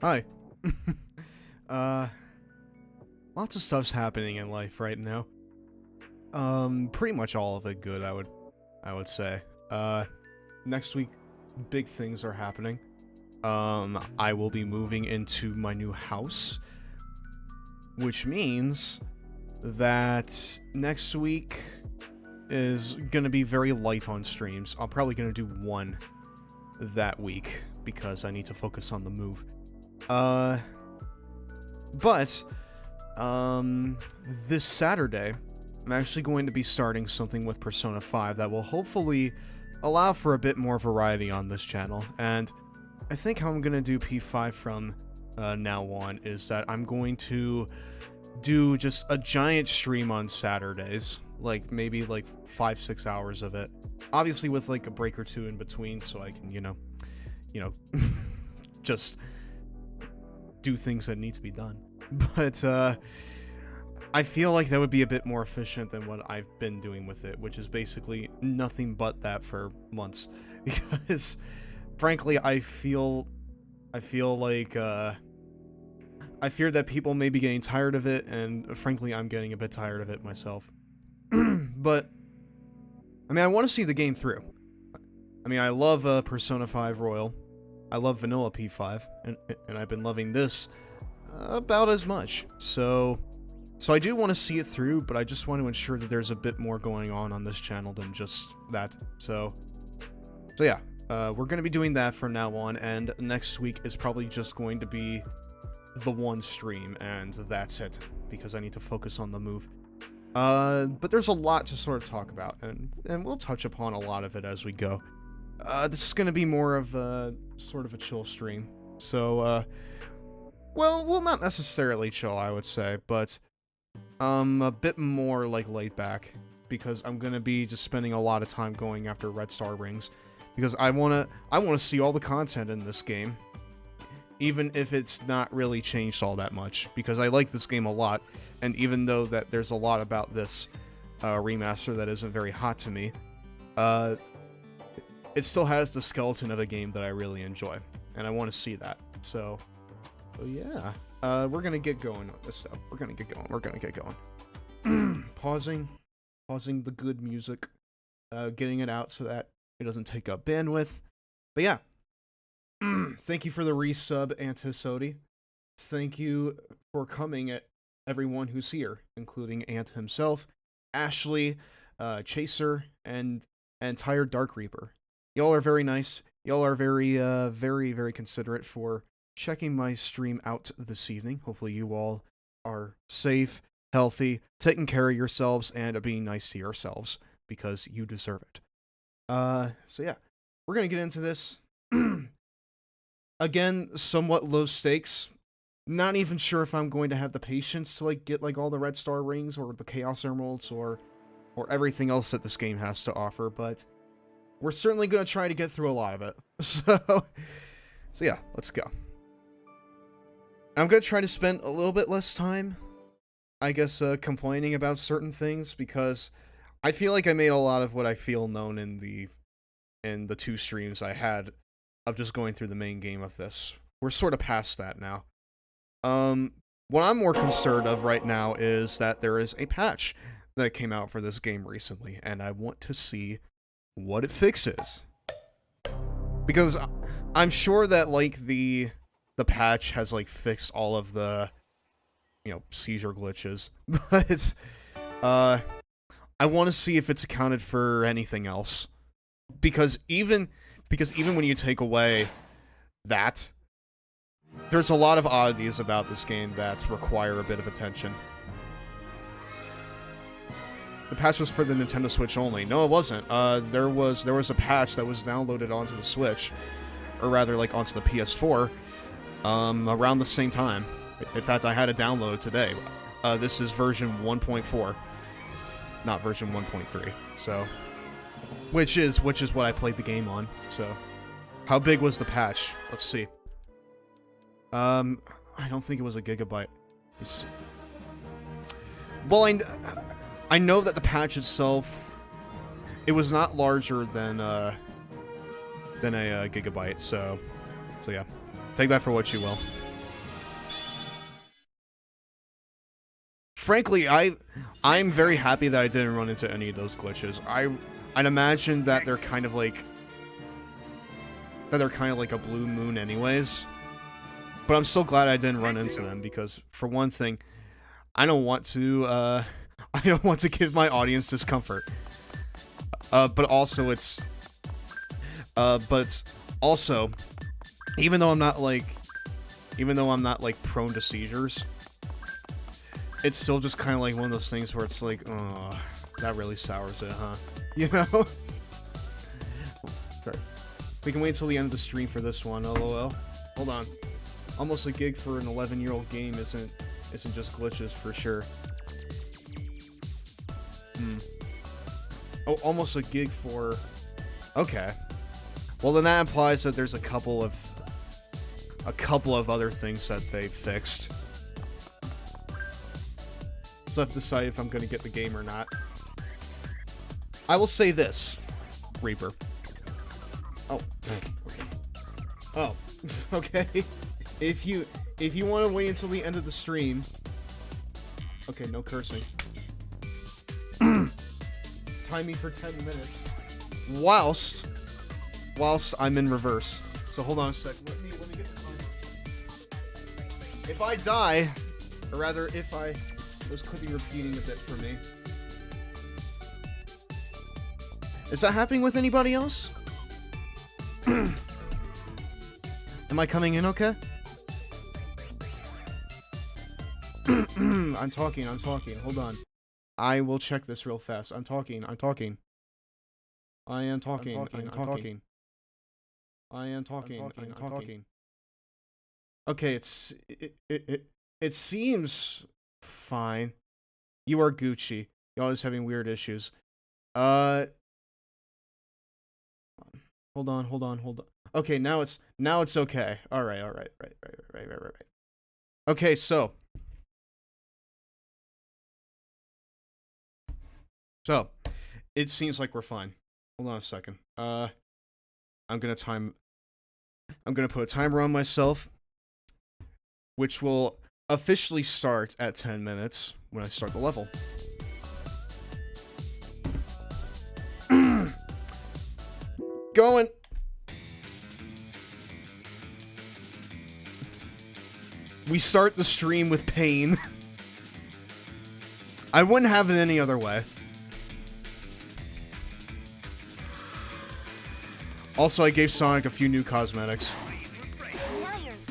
Hi. uh, Lots of stuff's happening in life right now. Pretty much all of it good, I would say. Next week, big things are happening. I will be moving into my new house, which means that next week is gonna be very light on streams. I'm probably gonna do one that week because I need to focus on the move. This Saturday, I'm actually going to be starting something with Persona 5 that will hopefully allow for a bit more variety on this channel, and I think how I'm gonna do P5 from now on is that I'm going to do just a giant stream on Saturdays, like maybe like 5-6 hours of it, obviously with like a break or two in between, so I can, you know, just do things that need to be done. But I feel like that would be a bit more efficient than what I've been doing with it, which is basically nothing but that for months. Because frankly, I feel like I fear that people may be getting tired of it, and frankly, I'm getting a bit tired of it myself. But I mean, I want to see the game through. I mean, I love Persona 5 Royal. I love Vanilla P5, and I've been loving this about as much. So I do want to see it through, but I just want to ensure that there's a bit more going on this channel than just that. So yeah, we're going to be doing that from now on, and next week is probably just going to be the one stream, and that's it, because I need to focus on the move. But there's a lot to sort of talk about, and we'll touch upon a lot of it as we go. This is going to be more of a sort of a chill stream. So, well, not necessarily chill, I would say, but a bit more like laid back, because I'm going to be just spending a lot of time going after red star rings, because I want to see all the content in this game, even if it's not really changed all that much, because I like this game a lot, and even though that there's a lot about this remaster that isn't very hot to me, it still has the skeleton of a game that I really enjoy, and I want to see that. So yeah, we're gonna get going on this stuff. We're gonna get going. Pausing the good music, getting it out so that it doesn't take up bandwidth. But yeah, thank you for the resub, Antisodi. Thank you for coming, everyone who's here, including Ant himself, Ashley, Chaser, and Tired Dark Reaper. Y'all are very nice. Y'all are very, very considerate for checking my stream out this evening. Hopefully you all are safe, healthy, taking care of yourselves, and being nice to yourselves, because you deserve it. So yeah, we're gonna get into this. Again, somewhat low stakes. Not even sure if I'm going to have the patience to like get like all the red star rings or the chaos emeralds or everything else that this game has to offer, but we're certainly going to try to get through a lot of it. So yeah, let's go. I'm going to try to spend a little bit less time, I guess, complaining about certain things, because I feel like I made a lot of what I feel known in the 2 streams I had of just going through the main game of this. We're sort of past that now. What I'm more concerned of right now is that there is a patch that came out for this game recently, and I want to see what it fixes, because I'm sure that like the patch has like fixed all of the, you know, seizure glitches, but I want to see if it's accounted for anything else, because even when you take away that, there's a lot of oddities about this game that require a bit of attention. The patch was for the Nintendo Switch only. No, it wasn't. There was a patch that was downloaded onto the Switch, or rather, like, onto the PS4, around the same time. In fact, I had it downloaded today. This is version 1.4, not version 1.3. So, which is what I played the game on. So, how big was the patch? Let's see. I don't think it was a gigabyte. Well, I know that the patch itself, it was not larger than a gigabyte, so yeah. Take that for what you will. frankly, I'm very happy that I didn't run into any of those glitches. I'd imagine that they're kind of like a blue moon anyways. But I'm so glad I didn't run into them because, for one thing, I don't want to give my audience discomfort. But also even though I'm not like prone to seizures, it's still just kind of like one of those things where it's like, oh, that really sours it, huh? You know? Sorry. We can wait until the end of the stream for this one, lol. Hold on. Almost a gig for an 11-year-old game isn't just glitches for sure. Oh, almost a gig for... Okay. Well, then that implies that there's a couple of other things that they've fixed. So I have to decide if I'm going to get the game or not. I will say this, Reaper. Oh. Okay. Oh. Okay. If you want to wait until the end of the stream... Okay, no cursing. Time me for 10 minutes. Whilst I'm in reverse. So hold on a sec. Let me get the timer. If I die, or rather, if I... This could be repeating a bit for me. Is that happening with anybody else? Am I coming in okay? I'm talking. Hold on. I will check this real fast. I'm talking. I am talking. Okay, it seems fine. You are Gucci. You're always having weird issues. Hold on. Okay, now it's okay. All right. Right. Okay, so it seems like we're fine. Hold on a second. I'm gonna put a timer on myself, which will officially start at 10 minutes when I start the level. Going. We start the stream with pain. I wouldn't have it any other way. Also, I gave Sonic a few new cosmetics.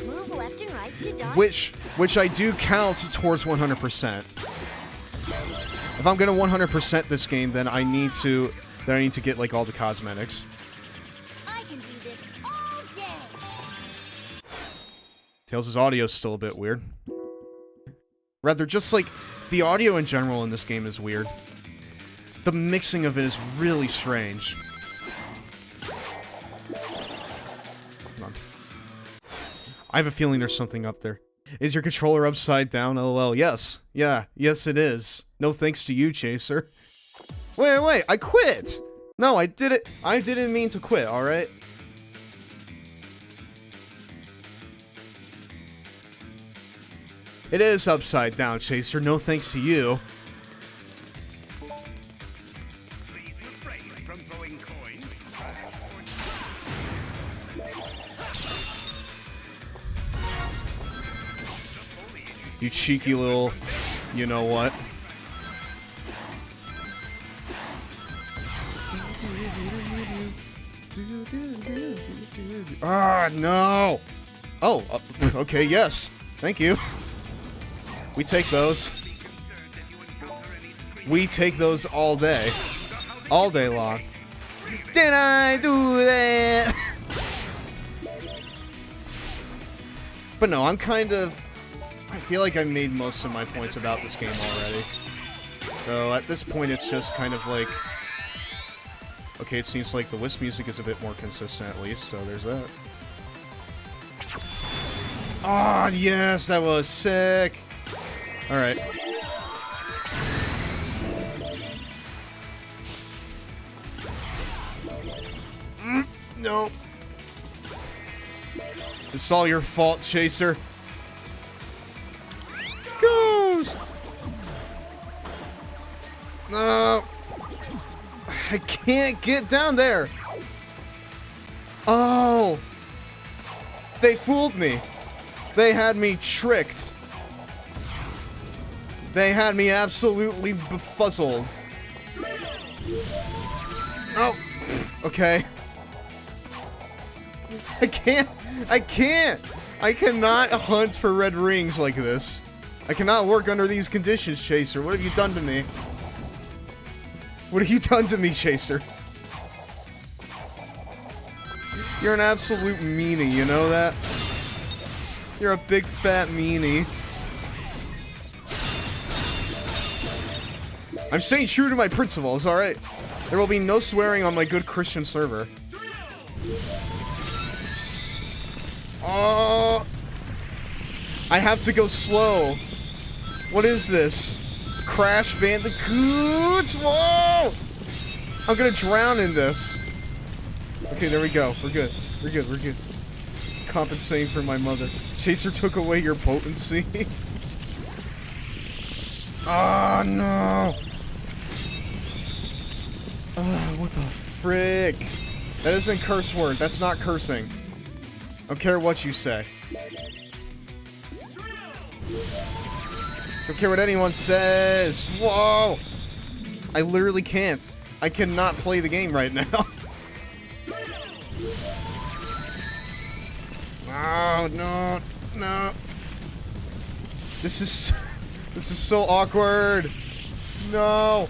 Move left and right to dodge. Which I do count towards 100%. If I'm gonna 100% this game, then I need to get like all the cosmetics. I can do this all day. Tails' audio is still a bit weird. Rather, just like the audio in general in this game is weird. The mixing of it is really strange. I have a feeling there's something up there. Is your controller upside down? LOL. Yes. Yeah. Yes, it is. No thanks to you, Chaser. Wait. I quit! No, I did it. I didn't mean to quit, alright? It is upside down, Chaser. No thanks to you. You cheeky little, you know what? Ah, no! Oh, okay, yes. Thank you. We take those. We take those all day. All day long. Did I do that? But no, I'm kind of... I feel like I made most of my points about this game already. So at this point, it's just kind of like... Okay, it seems like the Wisp music is a bit more consistent at least, so there's that. Ah, yes, that was sick! Alright. No. It's all your fault, Chaser. Ghost! I can't get down there. Oh. They fooled me. They had me tricked. They had me absolutely befuzzled. Oh. Okay. I can't. I cannot hunt for red rings like this. I cannot work under these conditions, Chaser. What have you done to me? What have you done to me, Chaser? You're an absolute meanie, you know that? You're a big fat meanie. I'm staying true to my principles, alright? There will be no swearing on my good Christian server. Oh, I have to go slow. What is this? Crash Bandicoots? Whoa! I'm gonna drown in this. Okay, there we go. We're good. We're good. We're good. Compensating for my mother. Chaser took away your potency. Oh no! What the frick? That isn't a curse word. That's not cursing. I don't care what you say. Don't care what anyone says. Whoa! I literally can't. I cannot play the game right now. Oh no, no. This is so awkward. No,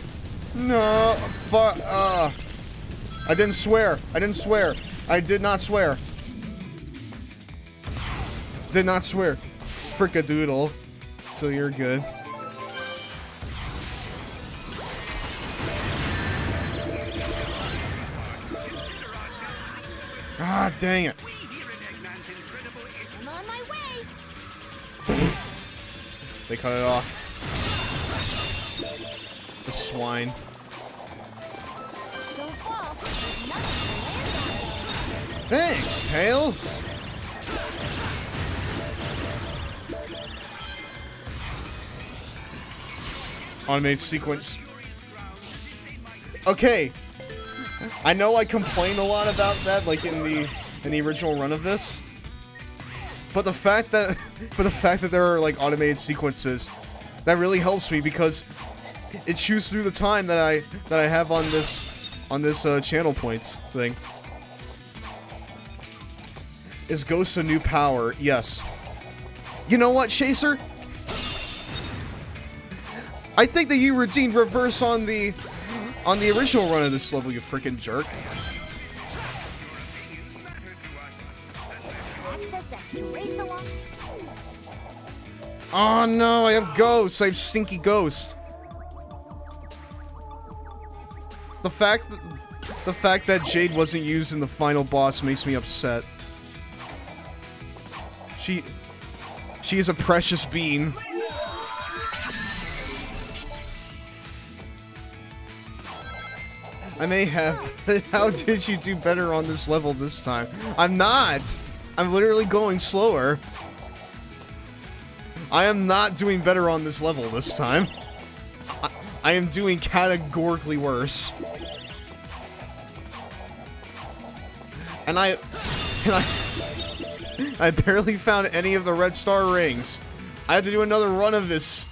no. Fuck. I didn't swear. I didn't swear. I did not swear. Did not swear. Frickadoodle. So you're good. Ah, dang it. I'm on my way. They cut it off. The swine. Don't fall. There's nothing to land on. Thanks, Tails. Automated sequence. Okay. I know I complained a lot about that, like in the original run of this. But the fact that there are like automated sequences, that really helps me because it chews through the time that I have on this channel points thing. Is Ghost a new power? Yes. You know what, Chaser? I think that you redeemed reverse on the original run of this level, you freaking jerk. Access that to race along. Oh no, I have ghosts. I have stinky ghost. The fact that Jade wasn't used in the final boss makes me upset. She is a precious being. I may have. How did you do better on this level this time? I'm not! I'm literally going slower. I am not doing better on this level this time. I am doing categorically worse. And I barely found any of the red star rings. I have to do another run of this.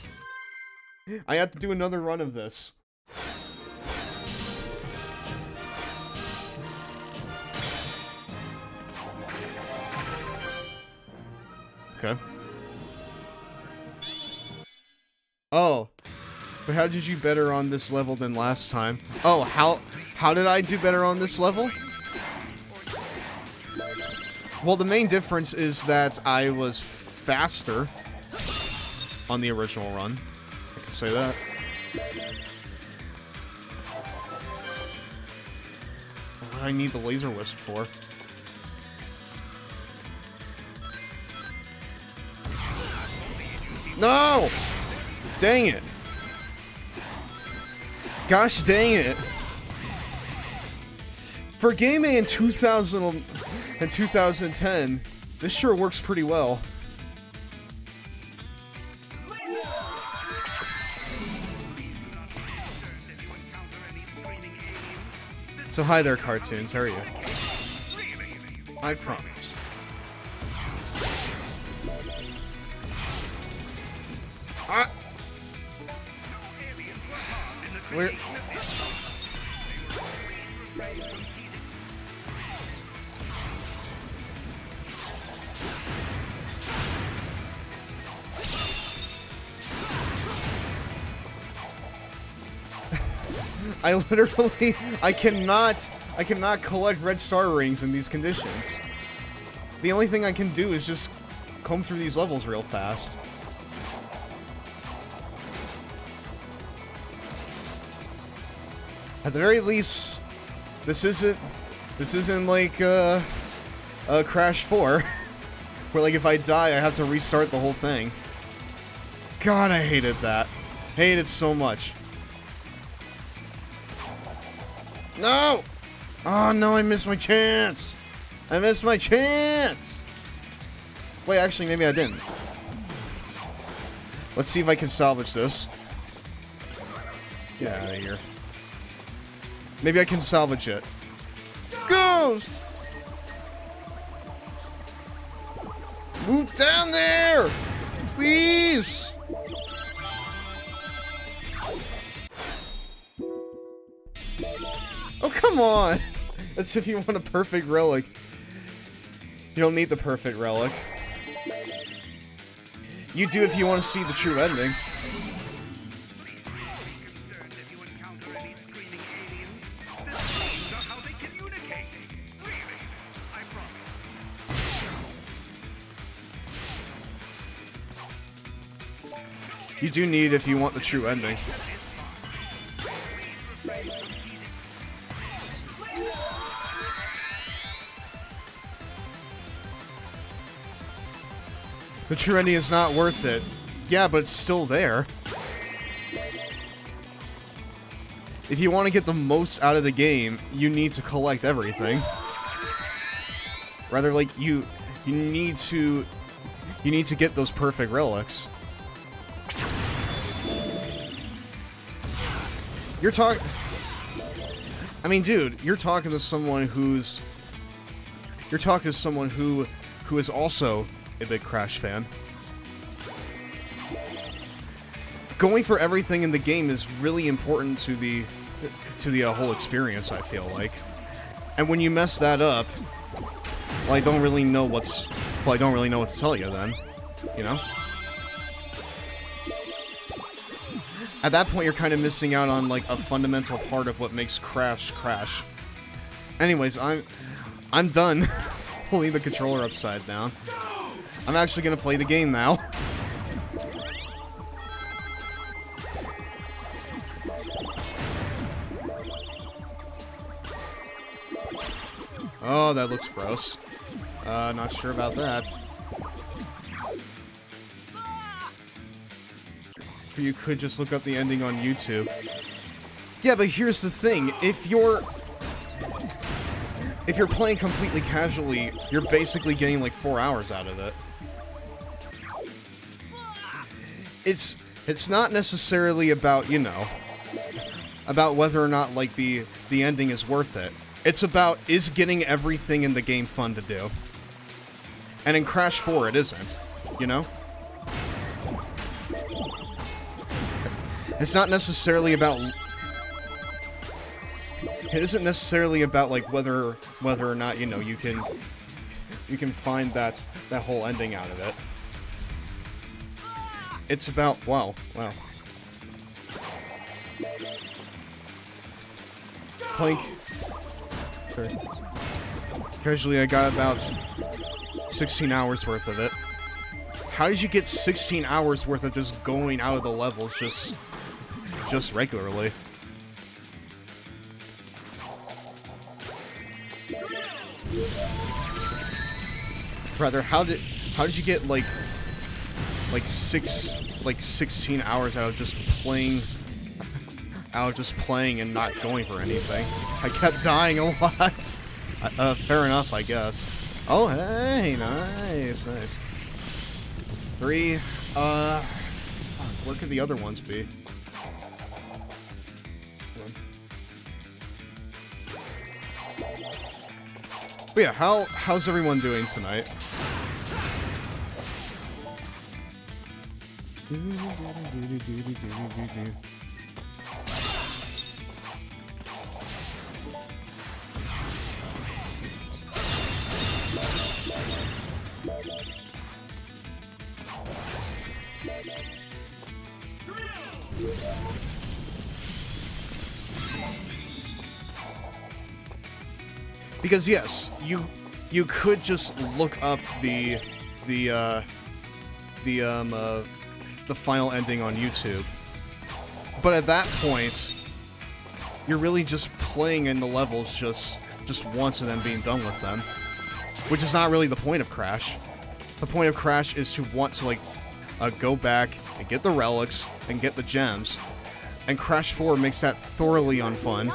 Okay. Oh. But how did you better on this level than last time? Oh, how did I do better on this level? Well, the main difference is that I was faster on the original run. I can say that. What do I need the laser wisp for? No! Dang it. Gosh dang it. For game in 2000 and 2010, this sure works pretty well. So hi there, cartoons. How are you? I promise. Ah! Where? I cannot collect red star rings in these conditions. The only thing I can do is just comb through these levels real fast. At the very least, this isn't like Crash 4, where like if I die, I have to restart the whole thing. God, I hated that. Hated it so much. No! Oh no, I missed my chance! I missed my chance! Wait, actually, maybe I didn't. Let's see if I can salvage this. Get out of here. Maybe I can salvage it. Ghost! Move down there! Please! Oh, come on! That's if you want a perfect relic. You don't need the perfect relic. You do if you want to see the true ending. You do need if you want the true ending. The true ending is not worth it. Yeah, but it's still there. If you want to get the most out of the game, you need to collect everything. Rather, like, you need to get those perfect relics. You're talking... I mean, dude, you're talking to someone who's... You're talking to someone who is also a big Crash fan. Going for everything in the game is really important to the whole experience, I feel like. And when you mess that up, well, I don't really know what to tell you then, you know? At that point, you're kind of missing out on, like, a fundamental part of what makes Crash Crash. Anyways, I'm done pulling the controller upside down. I'm actually gonna play the game now. Oh, that looks gross. Not sure about that. Or you could just look up the ending on YouTube. Yeah, but here's the thing. If you're playing completely casually, you're basically getting like 4 hours out of it. It's not necessarily about, you know, about whether or not, like, the ending is worth it. It's about, is getting everything in the game fun to do? And in Crash 4, it isn't, you know? It's not necessarily about... It isn't necessarily about, like, whether or not, you know, you can find that whole ending out of it. It's about... Wow. Playing... Sorry. Casually, I got about 16 hours worth of it. How did you get 16 hours worth of just going out of the levels just regularly? Rather, how did you get like 16 hours out of just playing and not going for anything? I kept dying a lot. Fair enough, I guess. Oh, hey, nice. 3, what could the other ones be? But yeah, how's everyone doing tonight? Because yes, you could just look up the final ending on YouTube, but at that point, you're really just playing in the levels just once and then being done with them, which is not really the point of Crash. The point of Crash is to want to like go back and get the relics and get the gems, and Crash 4 makes that thoroughly unfun.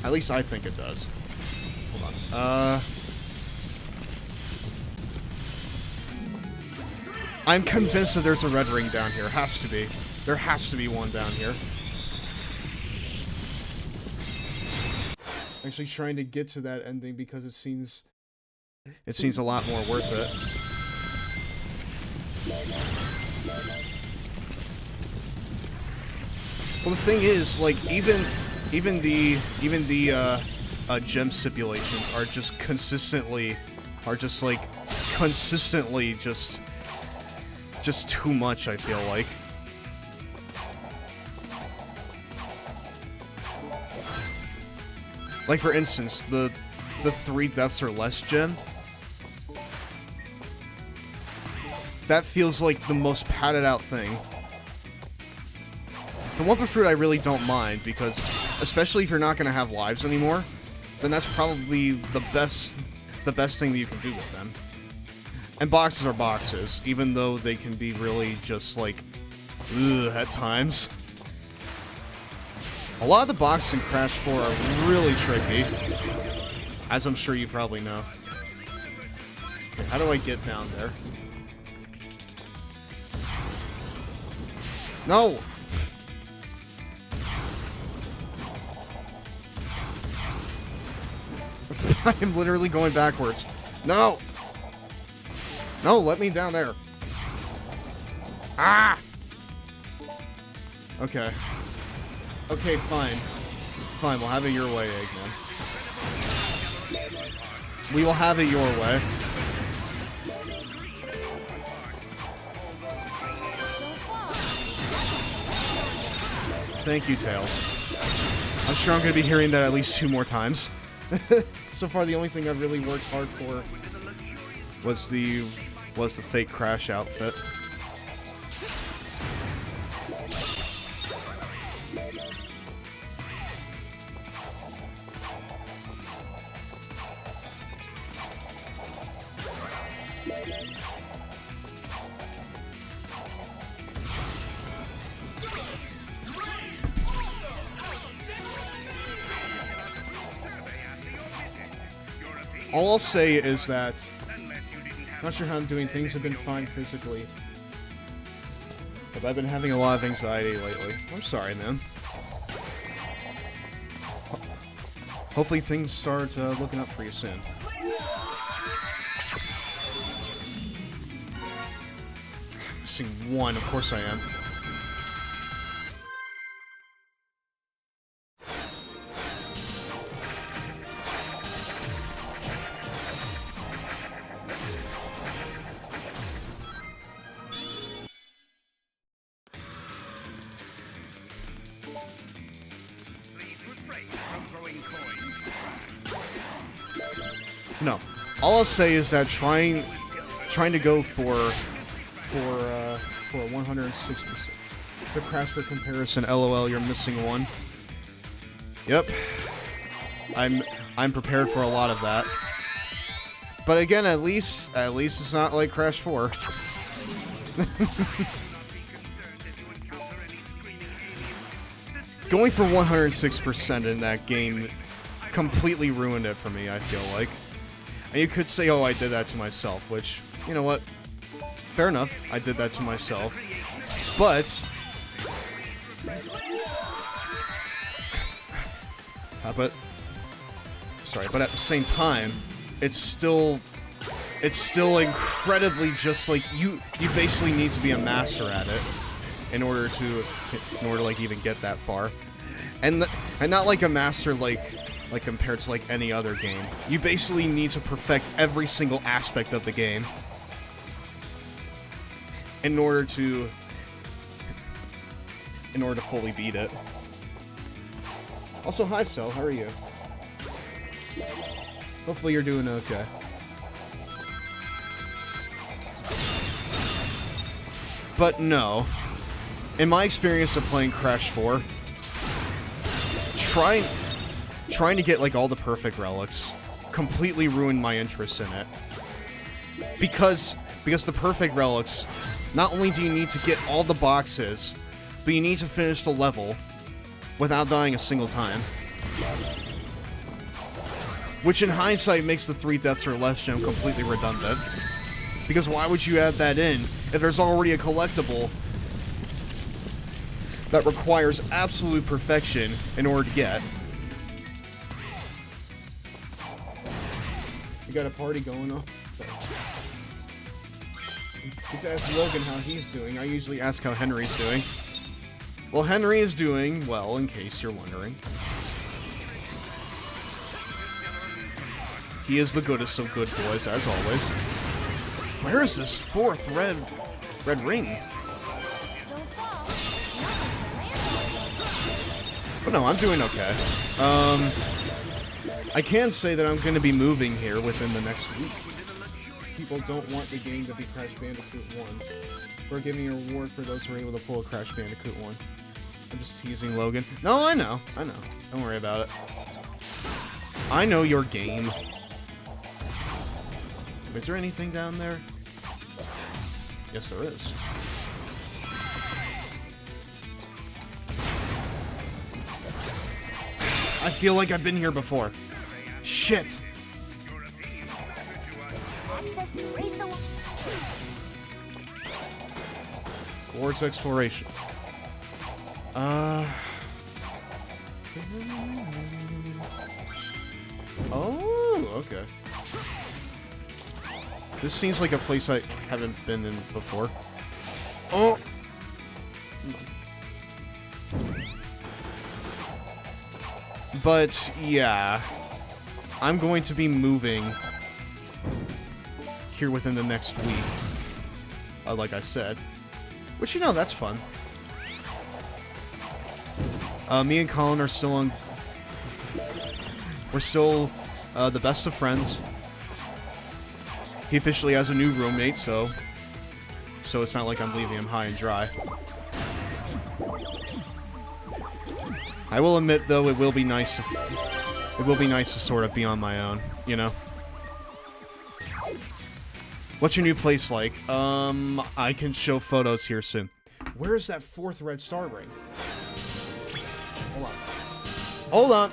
At least I think it does. Hold on. I'm convinced that there's a red ring down here. Has to be. There has to be one down here. Actually trying to get to that ending because it seems a lot more worth it. Well, the thing is, like, even the gem stipulations are just consistently just too much, I feel like. Like, for instance, the 3 deaths or less gem. That feels like the most padded out thing. The Wumpa Fruit I really don't mind, because especially if you're not going to have lives anymore, then that's probably the best thing that you can do with them. And boxes are boxes, even though they can be really just like, ugh, at times. A lot of the boxes in Crash 4 are really tricky, as I'm sure you probably know. Okay, how do I get down there? No! I'm literally going backwards. No! No, let me down there. Ah! Okay. Okay, fine. Fine, we'll have it your way, Eggman. We will have it your way. Thank you, Tails. I'm sure I'm going to be hearing that at least 2 more times. So far, the only thing I've really worked hard for was the fake Crash outfit. All I'll say is that, not sure how I'm doing, things have been fine physically, but I've been having a lot of anxiety lately. I'm sorry, man. Hopefully things start looking up for you soon. Missing 1, of course I am. No. All I'll say is that trying to go for a 106% the Crash for comparison. LOL, you're missing 1. Yep. I'm prepared for a lot of that. But again, at least it's not like Crash 4. Going for 106% in that game completely ruined it for me, I feel like. And you could say, oh, I did that to myself, which, you know what? Fair enough, I did that to myself. But but at the same time, it's still incredibly just like you basically need to be a master at it in order to like even get that far, and not like a master like compared to like any other game. You basically need to perfect every single aspect of the game in order to fully beat it. Also, hi Cell, how are you? Hopefully you're doing okay. But no, in my experience of playing Crash 4, trying to get like all the perfect relics completely ruined my interest in it. Because the perfect relics, not only do you need to get all the boxes, but you need to finish the level without dying a single time. Which in hindsight makes the 3 deaths or less gem completely redundant. Because why would you add that in if there's already a collectible that requires absolute perfection in order to get? You got a party going on? Let's ask Logan how he's doing. I usually ask how Henry's doing. Well, Henry is doing well, in case you're wondering. He is the goodest of good boys, as always. Where is this 4th red ring? But no, I'm doing okay. I can say that I'm going to be moving here within the next week. People don't want the game to be Crash Bandicoot 1. We're giving a reward for those who are able to pull a Crash Bandicoot 1. I'm just teasing Logan. No, I know. Don't worry about it. I know your game. Is there anything down there? Yes, there is. I feel like I've been here before. Shit. Access to race Towards exploration. Oh, okay. This seems like a place I haven't been in before. Oh! But, yeah. I'm going to be moving here within the next week. Like I said. Which, you know, that's fun. Me and Colin are still on... We're still the best of friends. He officially has a new roommate, so it's not like I'm leaving him high and dry. I will admit, though, it will be nice to sort of be on my own, you know? What's your new place like? I can show photos here soon. Where is that 4th red star ring? Hold on.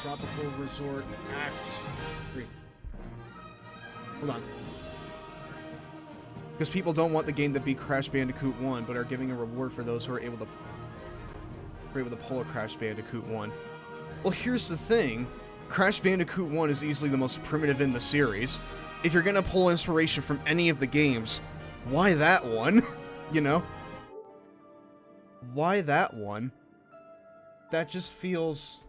Tropical Resort Act 3. Hold on. Because people don't want the game to be Crash Bandicoot 1, but are giving a reward for those who are able to pull a Crash Bandicoot 1. Well, here's the thing. Crash Bandicoot 1 is easily the most primitive in the series. If you're gonna pull inspiration from any of the games, why that one? You know? Why that one? That just feels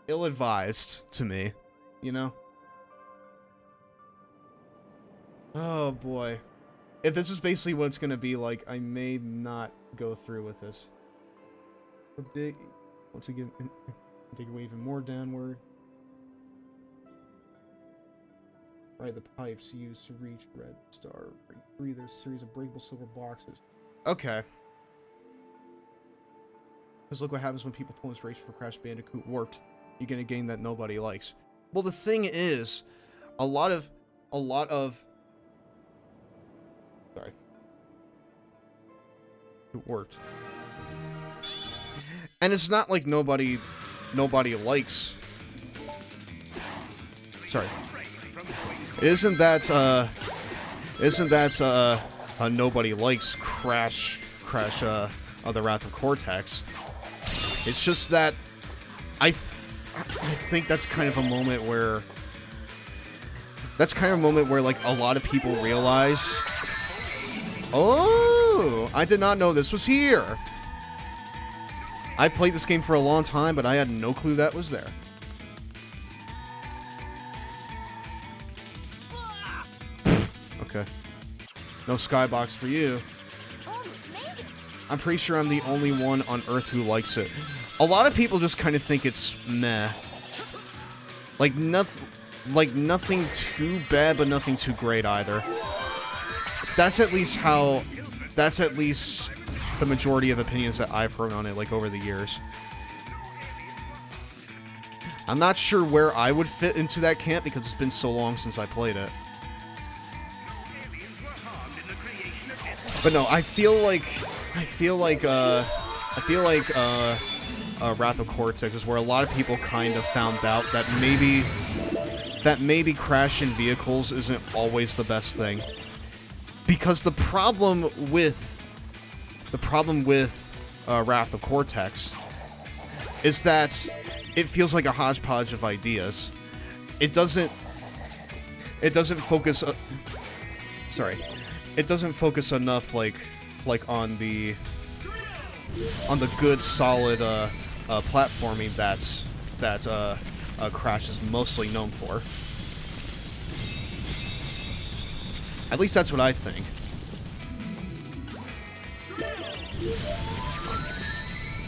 ill-advised to me, you know? Oh boy. If this is basically what it's gonna be like, I may not go through with this. Once again, dig away even more downward. Right, the pipes used to reach Red Star Ring 3. There's a series of breakable silver boxes. Okay. Because look what happens when people pull inspiration for Crash Bandicoot Warped. You get a game that nobody likes. Well, the thing is, a lot of... Sorry. It worked. And it's not like nobody likes... Sorry. Isn't that nobody likes Crash, the Wrath of Cortex. It's just that I think that's kind of a moment where like a lot of people realize, oh, I did not know this was here. I played this game for a long time, but I had no clue that was there. Okay. No skybox for you. I'm pretty sure I'm the only one on Earth who likes it. A lot of people just kind of think it's meh. Like nothing too bad, but nothing too great either. That's at least the majority of opinions that I've heard on it, like, over the years. I'm not sure where I would fit into that camp because it's been so long since I played it. But no, I feel like Wrath of Cortex is where a lot of people kind of found out that maybe crashing vehicles isn't always the best thing. Because the problem with Wrath of Cortex is that it feels like a hodgepodge of ideas. It doesn't focus. It doesn't focus enough like on the good solid platforming that Crash is mostly known for. At least that's what I think.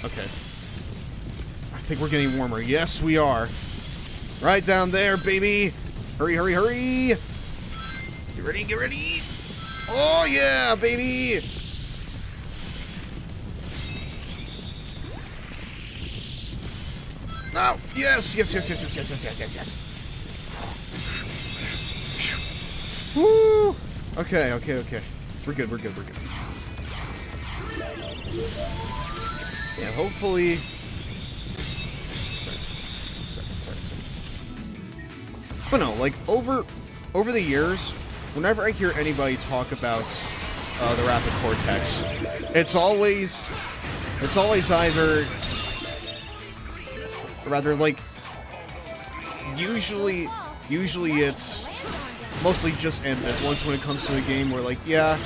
Okay. I think we're getting warmer. Yes, we are. Right down there, baby. Hurry, hurry, hurry. Get ready, get ready. Oh, yeah, baby. No. Yes, yes, yes, yes, yes, yes, yes, yes, yes, yes. Woo. Okay, okay, okay. We're good, we're good, we're good. Yeah, hopefully... But no, like, over the years, whenever I hear anybody talk about the Wrath of Cortex, it's always either... Rather, like... Usually it's mostly just ambivalence when it comes to the game, where, like, yeah,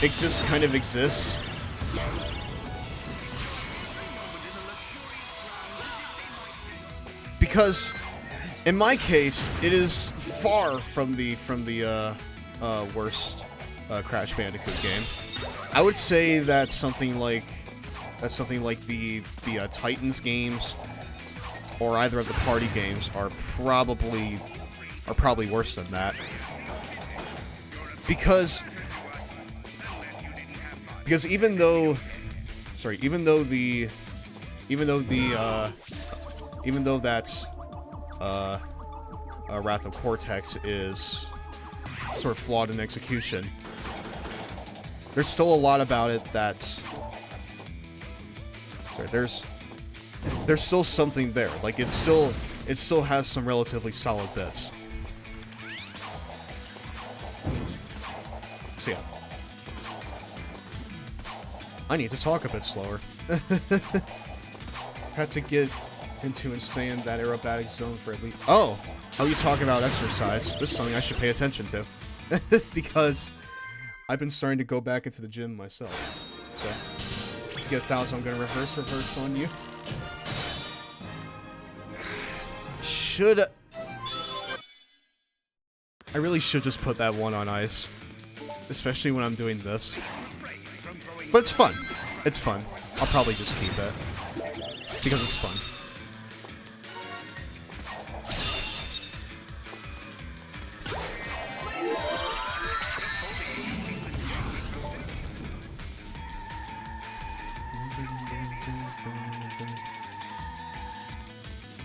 it just kind of exists. Because, in my case, it is far from the worst Crash Bandicoot game. I would say that something like the Titans games, or either of the party games, are probably worse than that. Because even though that's Wrath of Cortex is sort of flawed in execution, there's still a lot about it that's... Sorry, there's still something there. Like, it still has some relatively solid bits. So yeah. I need to talk a bit slower. Had to get into and stay in that aerobatic zone for at least... Oh! How you talking about exercise? This is something I should pay attention to. Because I've been starting to go back into the gym myself. So, to get 1,000, I'm gonna reverse on you. I really should just put that one on ice. Especially when I'm doing this. But it's fun. It's fun. I'll probably just keep it. Because it's fun.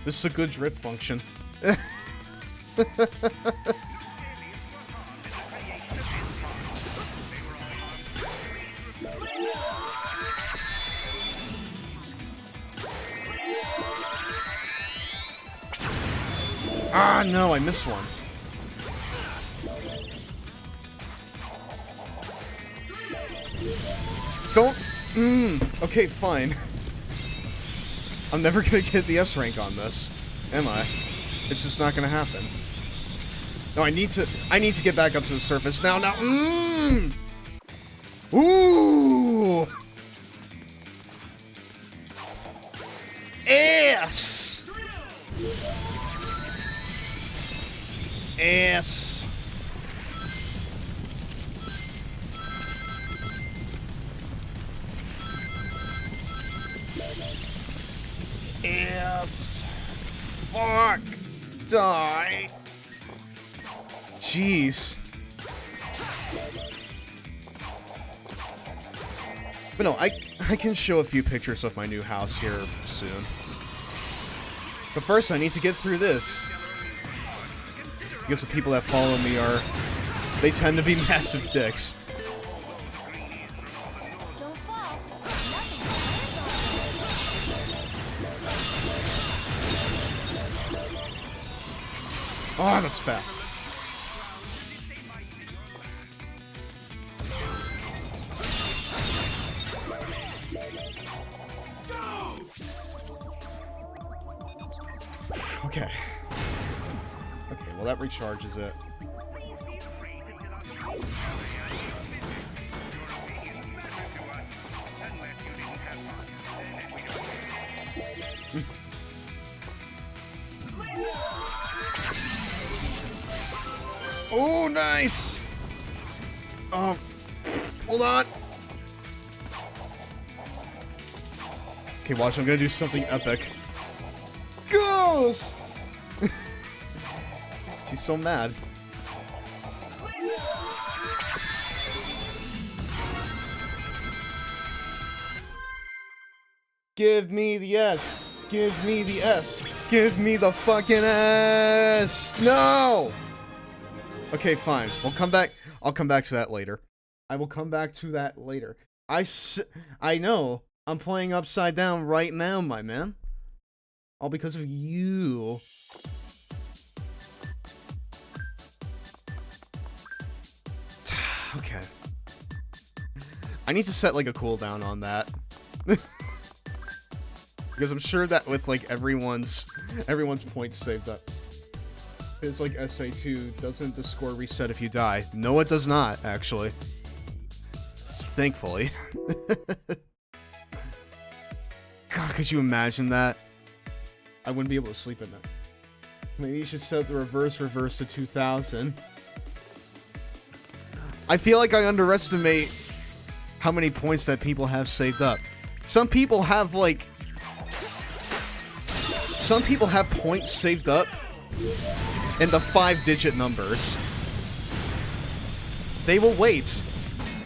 This is a good drift function. Ah, no, I missed one. Don't... Okay, fine. I'm never gonna get the S rank on this, am I? It's just not gonna happen. No, I need to get back up to the surface now. Ooh! S! S! Yes! Fuck! Die! Jeez. But no, I can show a few pictures of my new house here soon. But first, I need to get through this. Because the people that follow me they tend to be massive dicks. Oh, that's fast. Okay. Okay, well that recharges it. Oh, nice! Oh, hold on. Okay, watch, I'm gonna do something epic. Ghost! She's so mad. Give me the S. Give me the S. Give me the fucking S. No! Okay, fine. We'll come back. I'll come back to that later. I will come back to that later. I know. I'm playing upside down right now, my man. All because of you. Okay. I need to set like a cooldown on that. Because I'm sure that with like everyone's points saved up. It's like SA2, doesn't the score reset if you die? No, it does not, actually. Thankfully. God, could you imagine that? I wouldn't be able to sleep at night. Maybe you should set the reverse to 2000. I feel like I underestimate how many points that people have saved up. Some people have, like... Some people have points saved up in the 5-digit numbers. They will wait.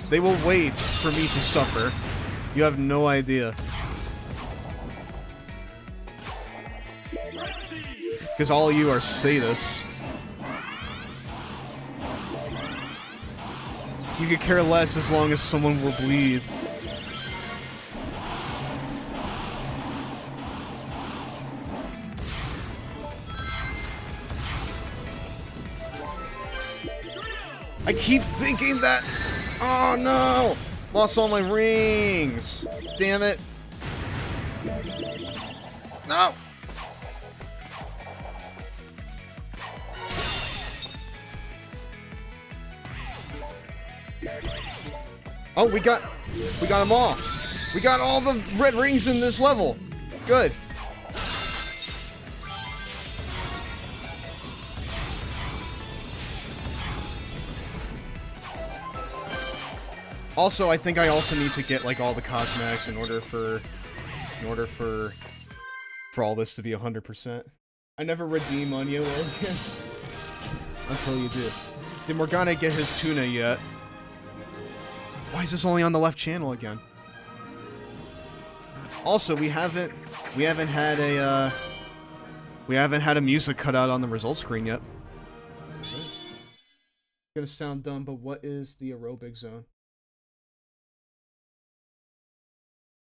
They will wait for me to suffer. You have no idea. Because all of you are sadists. You could care less as long as someone will bleed. I keep thinking that... Oh no! Lost all my rings! Damn it! No! Oh, we got them all. We got all the red rings in this level. Good. Also, I think I also need to get like all the cosmetics in order for all this to be 100%. I never redeem on you again until you do. Did Morgana get his tuna yet? Why is this only on the left channel again? Also, we haven't had a music cutout on the results screen yet. It's gonna sound dumb, but what is the aerobic zone?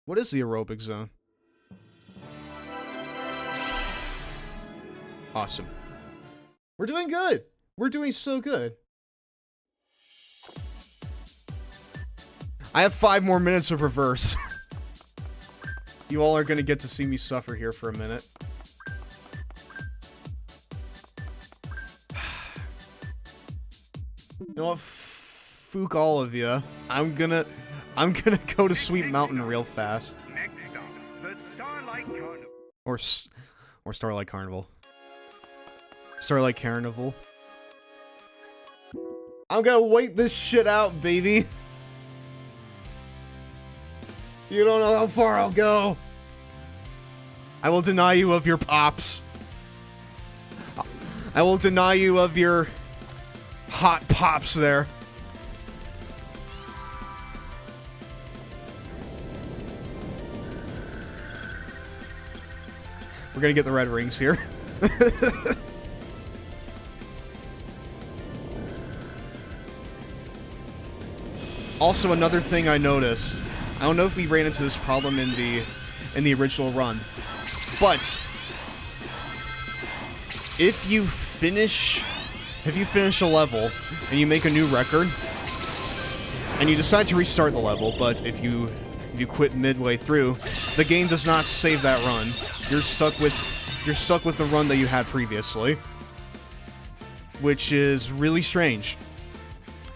What is the aerobic zone? Awesome. We're doing good. We're doing so good. I have 5 more minutes of reverse. You all are gonna get to see me suffer here for a minute. You know what? Fook all of you. I'm gonna go to Sweet Mountain real fast. Or Starlight Carnival. Starlight Carnival. I'm gonna wait this shit out, baby. You don't know how far I'll go. I will deny you of your pops. I will deny you of your hot pops there. We're gonna get the red rings here. Also, another thing I noticed. I don't know if we ran into this problem in the original run, but if you finish a level and you make a new record and you decide to restart the level, but if you quit midway through, the game does not save that run. You're stuck with the run that you had previously, which is really strange.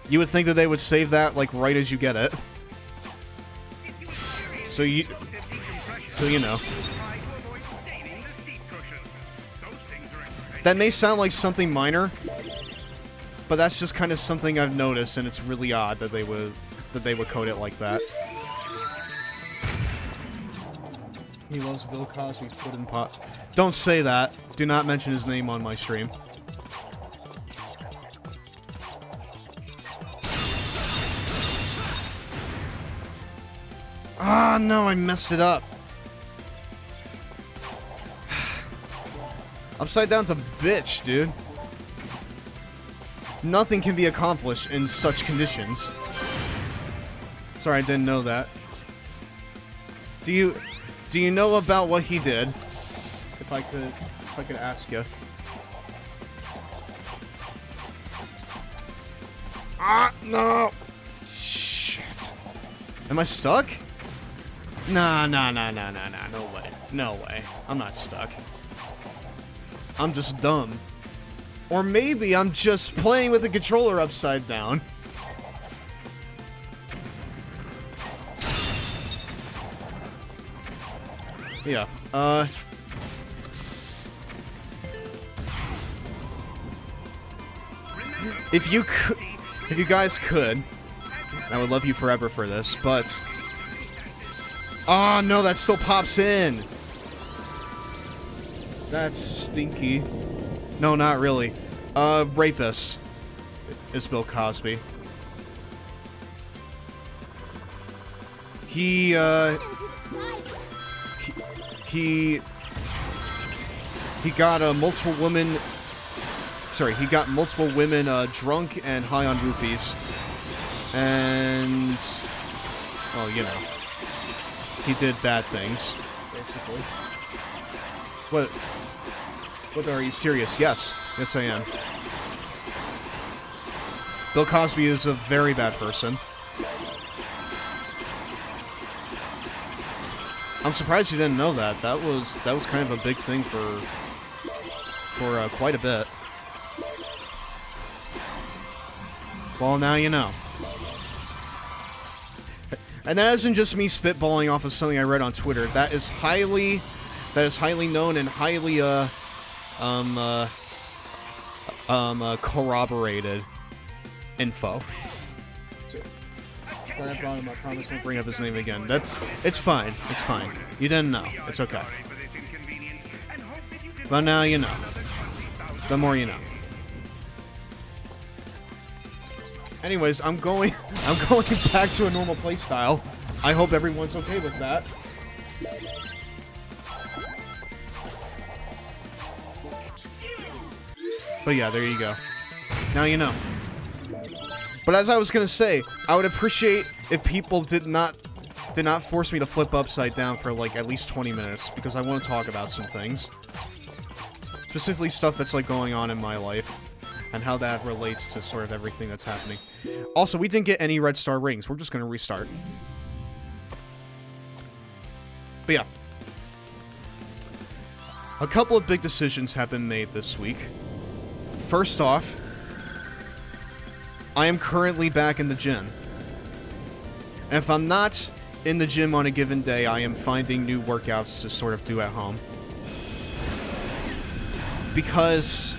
You would think that they would save that like right as you get it. So you know. That may sound like something minor, but that's just kind of something I've noticed, and it's really odd that they would code it like that. He loves Bill Cosby's pudding pots. Don't say that. Do not mention his name on my stream. Ah, no, I messed it up. Upside down's a bitch, dude. Nothing can be accomplished in such conditions. Sorry, I didn't know that. Do you know about what he did? If I could ask you. Ah, no. Shit. Am I stuck? Nah. No way. No way. I'm not stuck. I'm just dumb. Or maybe I'm just playing with the controller upside down. Yeah, if you guys could, I would love you forever for this, but... Oh, no, that still pops in! That's stinky. No, not really. Rapist is Bill Cosby. He got multiple women. Sorry, he got multiple women drunk and high on roofies, and well, you know, he did bad things, basically. What? Are you serious? Yes, yes, I am. Bill Cosby is a very bad person. I'm surprised you didn't know that. That was kind of a big thing for quite a bit. Well, now you know. And that isn't just me spitballing off of something I read on Twitter. That is highly known and highly corroborated info. I brought him up. I promise won't bring up his name again. It's fine. It's fine. You didn't know. It's okay. But now you know. The more you know. Anyways, I'm going back to a normal playstyle. I hope everyone's okay with that. But yeah, there you go. Now you know. But as I was gonna say, I would appreciate if people did not force me to flip upside down for like at least 20 minutes, because I want to talk about some things. Specifically stuff that's like going on in my life, and how that relates to sort of everything that's happening. Also, we didn't get any red star rings. We're just gonna restart. But yeah. A couple of big decisions have been made this week. First off, I am currently back in the gym. And if I'm not in the gym on a given day, I am finding new workouts to sort of do at home. Because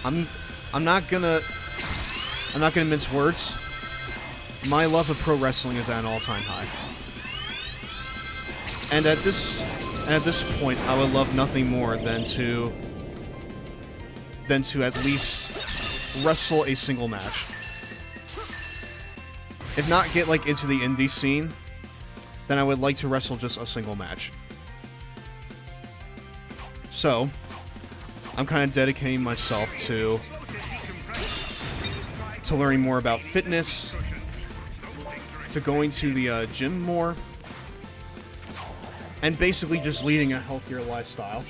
I'm not gonna mince words. My love of pro wrestling is at an all-time high. And at this point, I would love nothing more than to at least wrestle a single match. If not get like into the indie scene, then I would like to wrestle just a single match. So, I'm kind of dedicating myself to learning more about fitness, to going to the gym more, and basically just leading a healthier lifestyle.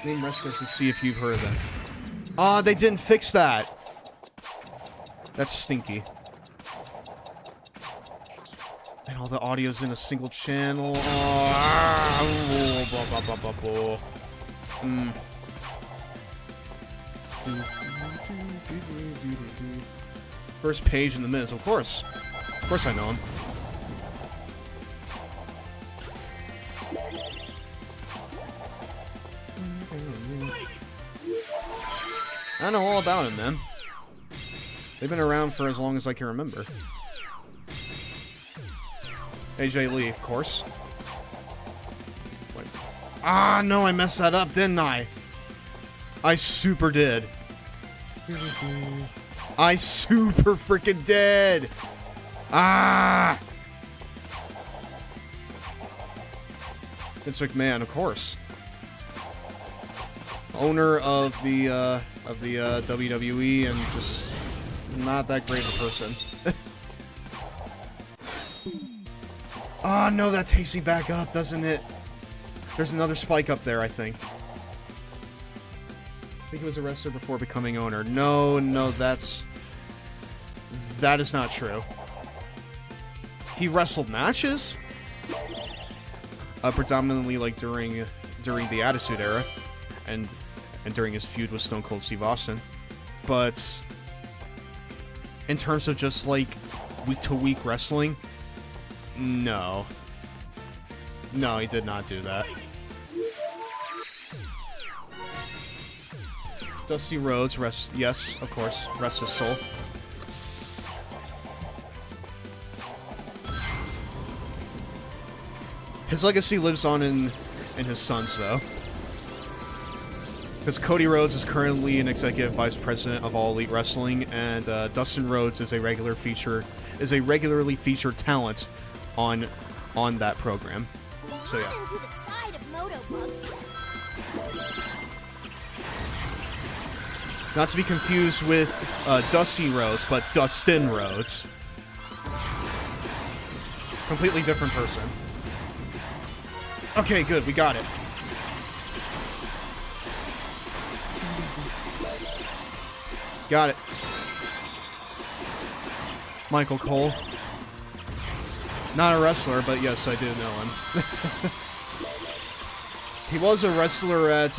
Name wrestlers and see if you've heard of them. Ah, they didn't fix that. That's stinky. And all the audio's in a single channel. First page in the Miz, of course. Of course I know him. I know all about him, man. They've been around for as long as I can remember. AJ Lee, of course. Wait. Ah, no, I messed that up, didn't I? I super did. I super freaking did! Ah! Vince McMahon, of course. Owner of the WWE, and just not that great of a person. Ah, no, that takes me back up, doesn't it? There's another spike up there, I think. I think he was a wrestler before becoming owner. No, that is not true. He wrestled matches? Predominantly, like, during the Attitude Era, and during his feud with Stone Cold Steve Austin. But in terms of just, like, week-to-week wrestling, no. No, he did not do that. Dusty Rhodes, yes, of course, rest his soul. His legacy lives on in his sons, though. Because Cody Rhodes is currently an executive vice president of All Elite Wrestling, and Dustin Rhodes is a regularly featured talent on that program. So yeah. Not to be confused with Dusty Rhodes, but Dustin Rhodes. Completely different person. Okay, good, we got it. Got it. Michael Cole. Not a wrestler, but yes, I do know him. He was a wrestler at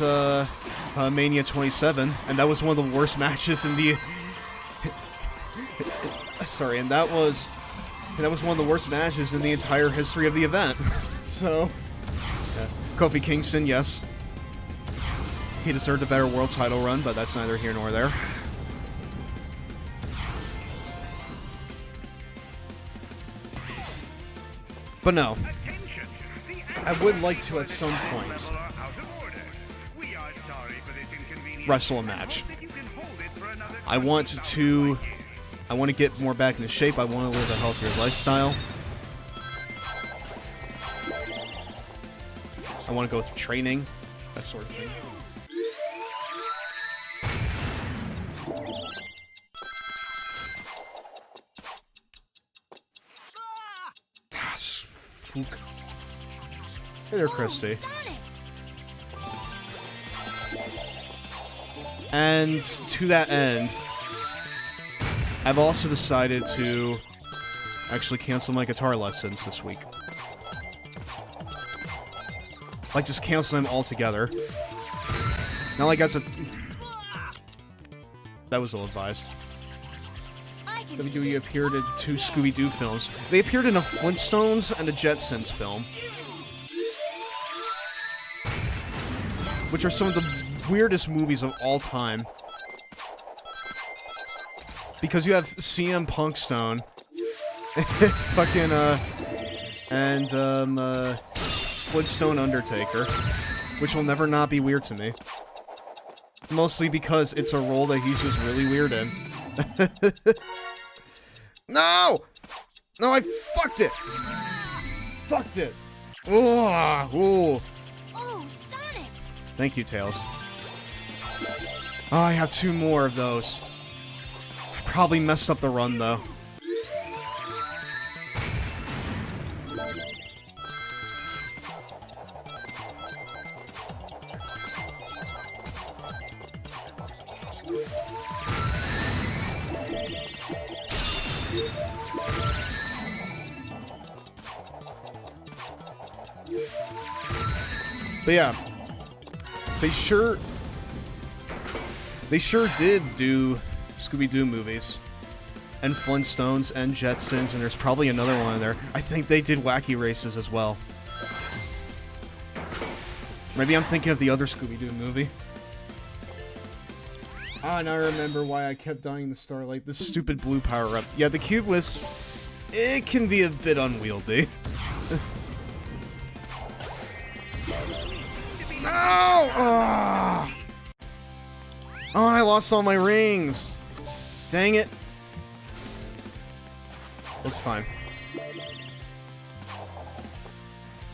Mania 27, and that was one of the worst matches in the... Sorry, and that was one of the worst matches in the entire history of the event. So, yeah. Kofi Kingston, yes. He deserved a better world title run, but that's neither here nor there. But no, I would like to at some point wrestle a match. I want to get more back into shape. I want to live a healthier lifestyle. I want to go through training, that sort of thing. Hey there, Christy. And to that end, I've also decided to actually cancel my guitar lessons this week. Like, just cancel them altogether. Not like that's a... That was ill-advised. WWE appeared in 2 Scooby-Doo films. They appeared in a Flintstones and a Jetsons film. Which are some of the weirdest movies of all time. Because you have CM Punk Stone. Fucking, Flintstone Undertaker. Which will never not be weird to me. Mostly because it's a role that he's just really weird in. No! No, I fucked it! Fucked it! Oh, Sonic! Thank you, Tails. Oh, I have 2 more of those. I probably messed up the run, though. But yeah, they sure did do Scooby-Doo movies, and Flintstones, and Jetsons, and there's probably another one in there. I think they did Wacky Races as well. Maybe I'm thinking of the other Scooby-Doo movie. Ah, now I remember why I kept dying to Starlight. This stupid blue power-up. Yeah, the cube was... It can be a bit unwieldy. No! Oh! Oh, and I lost all my rings. Dang it. That's fine.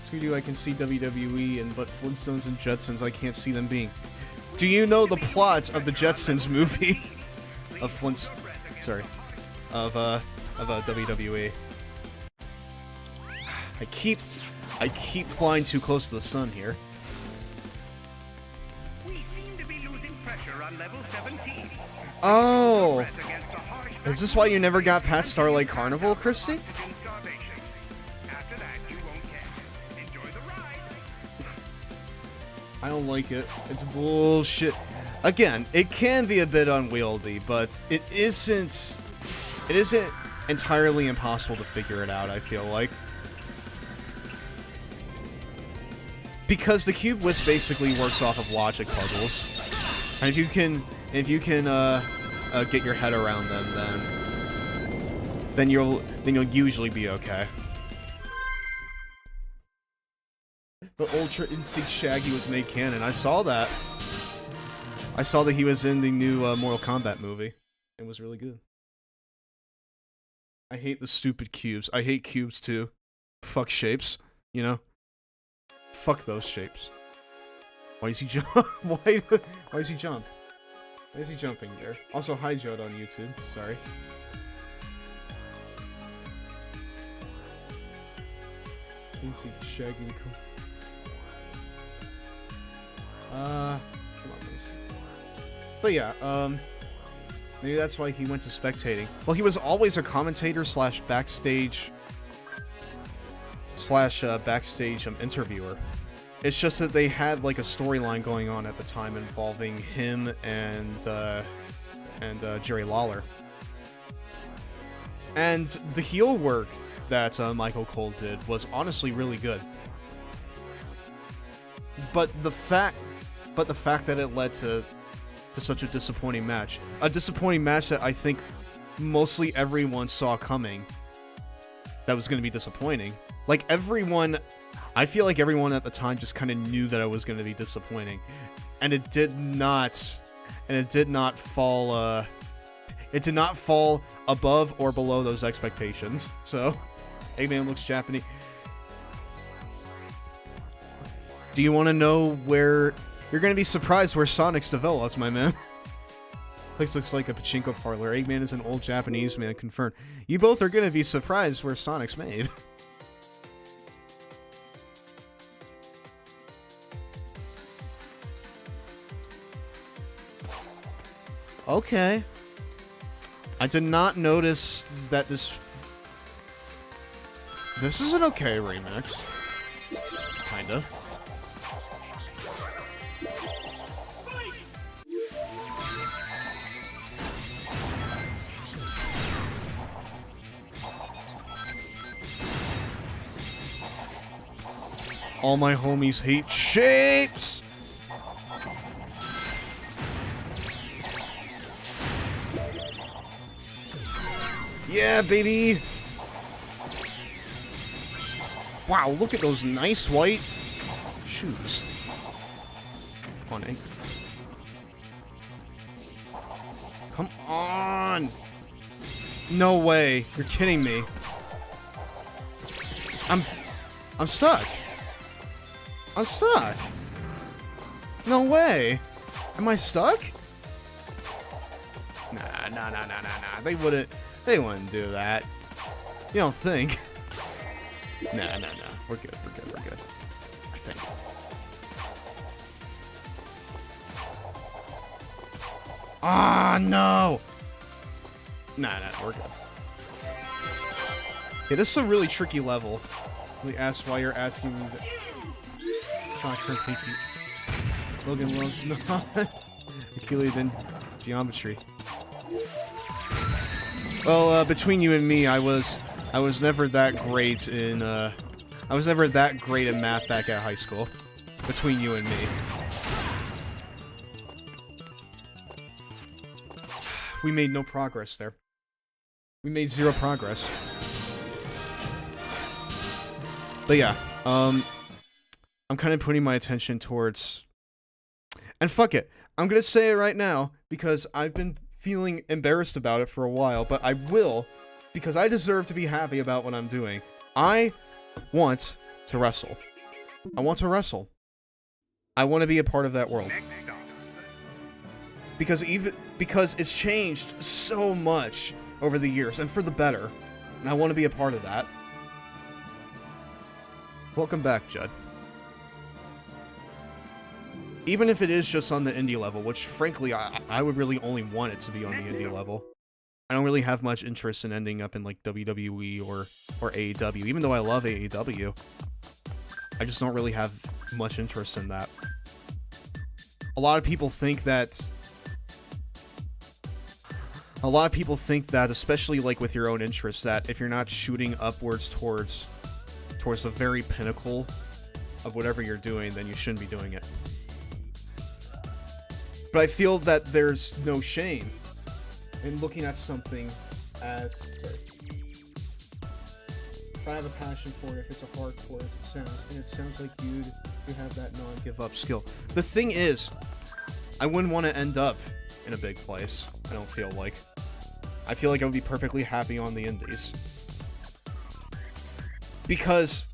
Scooby-Doo, I can see WWE, but Flintstones and Jetsons, I can't see them being. Do you know the plot of the Jetsons movie? Of WWE. I keep flying too close to the sun here. Oh! Is this why you never got past Starlight Carnival, Christy? I don't like it. It's bullshit. Again, it can be a bit unwieldy, but it isn't entirely impossible to figure it out, I feel like. Because the cube whisk basically works off of logic puzzles. And if you can get your head around them, then you'll usually be okay. But Ultra Instinct Shaggy was made canon. I saw that. I saw that he was in the new Mortal Kombat movie. It was really good. I hate the stupid cubes. I hate cubes too. Fuck shapes, you know? Fuck those shapes. Why does he jump? Why does he jump? Why is he jumping there? Also, hi Jode on YouTube. Sorry. Instinct Shaggy. Come on, Lucy. But yeah, maybe that's why he went to spectating. Well, he was always a commentator slash backstage interviewer. It's just that they had like a storyline going on at the time involving him and Jerry Lawler. And the heel work that Michael Cole did was honestly really good. But the fact that it led to such a disappointing match. A disappointing match that I think mostly everyone saw coming. That was going to be disappointing. Like everyone, I feel like everyone at the time just kind of knew that it was going to be disappointing. And it did not fall above or below those expectations. So, Eggman looks Japanese. Do you want to know where... You're going to be surprised where Sonic's developed, my man. Place looks like a pachinko parlor. Eggman is an old Japanese man, confirmed. You both are going to be surprised where Sonic's made. Okay. I did not notice that this... This is an okay remix. Kinda. All my homies hate shapes! Yeah, baby! Wow, look at those nice white shoes. Come on, Egg. Come on! No way. You're kidding me. I'm stuck. I'm stuck. No way. Am I stuck? Nah. They wouldn't do that. You don't think? Nah. We're good. I think. Ah, no. Nah, we're good. Okay, this is a really tricky level. Really ask why you're asking me that. Thank you. Logan loves not. Achilles in geometry. Well, between you and me, I was never that great in I was never that great at math back at high school. Between you and me. We made no progress there. We made 0 progress. But yeah, I'm kind of putting my attention towards... And fuck it, I'm gonna say it right now, because I've been feeling embarrassed about it for a while, but I will, because I deserve to be happy about what I'm doing. I want to wrestle. I want to wrestle. I want to be a part of that world. Because it's changed so much over the years, and for the better. And I want to be a part of that. Welcome back, Judd. Even if it is just on the indie level, which frankly, I would really only want it to be on the indie level. I don't really have much interest in ending up in like WWE or AEW, even though I love AEW. I just don't really have much interest in that. A lot of people think that, especially like with your own interests, that if you're not shooting upwards towards the very pinnacle of whatever you're doing, then you shouldn't be doing it. But I feel that there's no shame in looking at something as... Sorry. If I have a passion for it, if it's a hardcore as it sounds, and it sounds like you have that non-give-up skill. The thing is, I wouldn't want to end up in a big place, I don't feel like. I feel like I would be perfectly happy on the indies. Because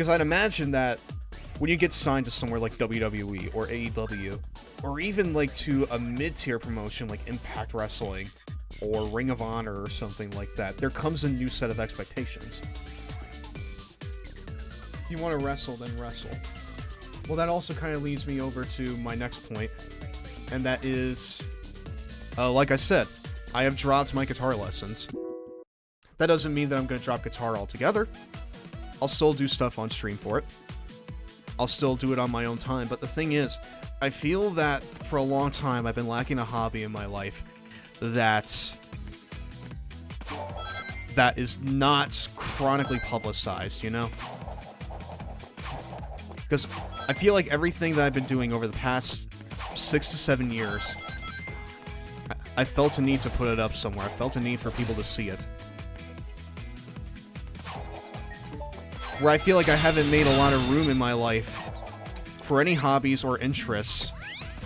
I'd imagine that when you get signed to somewhere like WWE or AEW, or even like to a mid-tier promotion like Impact Wrestling or Ring of Honor or something like that, there comes a new set of expectations. If you want to wrestle, then wrestle. Well, that also kind of leads me over to my next point, and that is, like I said, I have dropped my guitar lessons. That doesn't mean that I'm going to drop guitar altogether. I'll still do stuff on stream for it. I'll still do it on my own time, but the thing is, I feel that for a long time I've been lacking a hobby in my life that is not chronically publicized, you know? Because I feel like everything that I've been doing over the past 6 to 7 years, I felt a need to put it up somewhere. I felt a need for people to see it. Where I feel like I haven't made a lot of room in my life for any hobbies or interests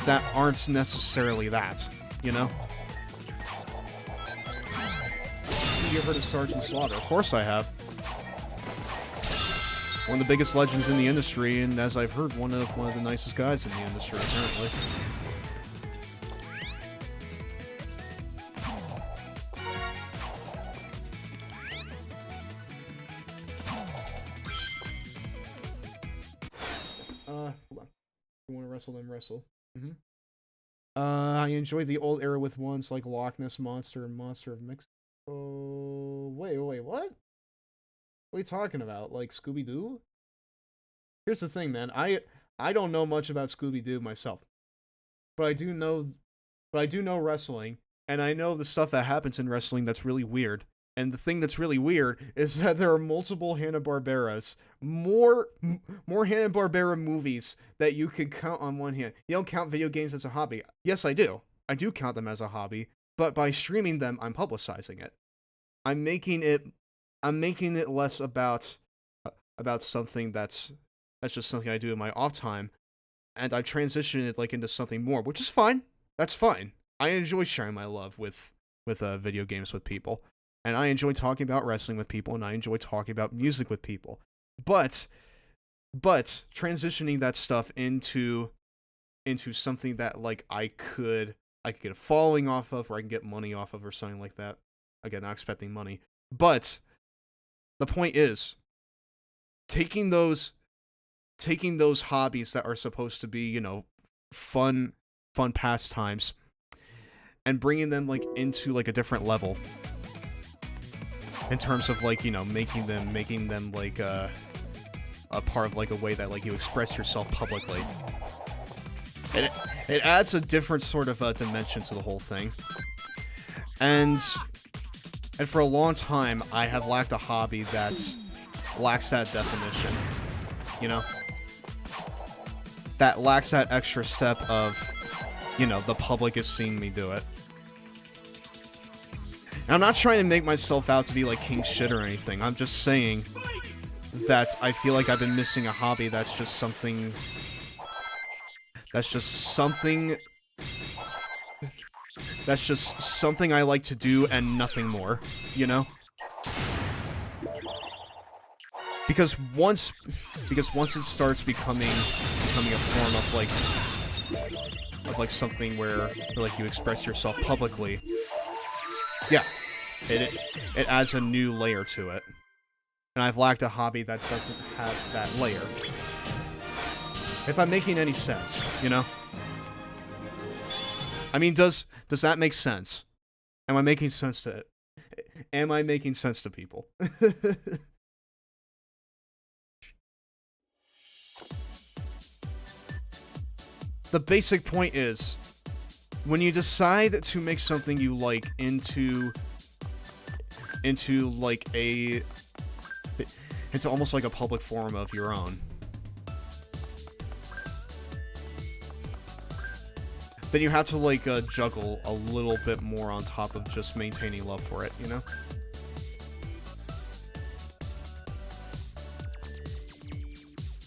that aren't necessarily that, you know? You ever heard of Sergeant Slaughter? Of course I have. One of the biggest legends in the industry, and as I've heard, one of the nicest guys in the industry, apparently. Hold on. You want to wrestle, then wrestle. I enjoyed the old era with ones like Loch Ness Monster and Monster of Mexico. Wait, what? What are you talking about? Like Scooby-Doo? Here's the thing, man. I don't know much about Scooby-Doo myself, but I do know wrestling, and I know the stuff that happens in wrestling that's really weird. And the thing that's really weird is that there are multiple Hanna-Barberas, more Hanna-Barbera movies that you can count on one hand. You don't count video games as a hobby. Yes, I do. I do count them as a hobby, but by streaming them, I'm publicizing it. I'm making it less about something that's just something I do in my off time, and I transition it like into something more, which is fine. That's fine. I enjoy sharing my love with video games with people. And I enjoy talking about wrestling with people, and I enjoy talking about music with people. But transitioning that stuff into something that like I could get a following off of, or I can get money off of, or something like that. Again, not expecting money. But the point is, taking those hobbies that are supposed to be, fun pastimes, and bringing them like into like a different level. In terms of like, making them like a part of like a way that like you express yourself publicly. It adds a different sort of dimension to the whole thing. And for a long time, I have lacked a hobby that lacks that definition. That lacks that extra step of, the public is seeing me do it. And I'm not trying to make myself out to be like king shit or anything. I'm just saying that I feel like I've been missing a hobby that's just something I like to do and nothing more, Because once it starts becoming a form of like something where like you express yourself publicly, yeah, it adds a new layer to it. And I've lacked a hobby that doesn't have that layer. If I'm making any sense, I mean, does that make sense? Am I making sense to it? Am I making sense to people? The basic point is, when you decide to make something you like into almost like a public forum of your own, then you have to like juggle a little bit more on top of just maintaining love for it,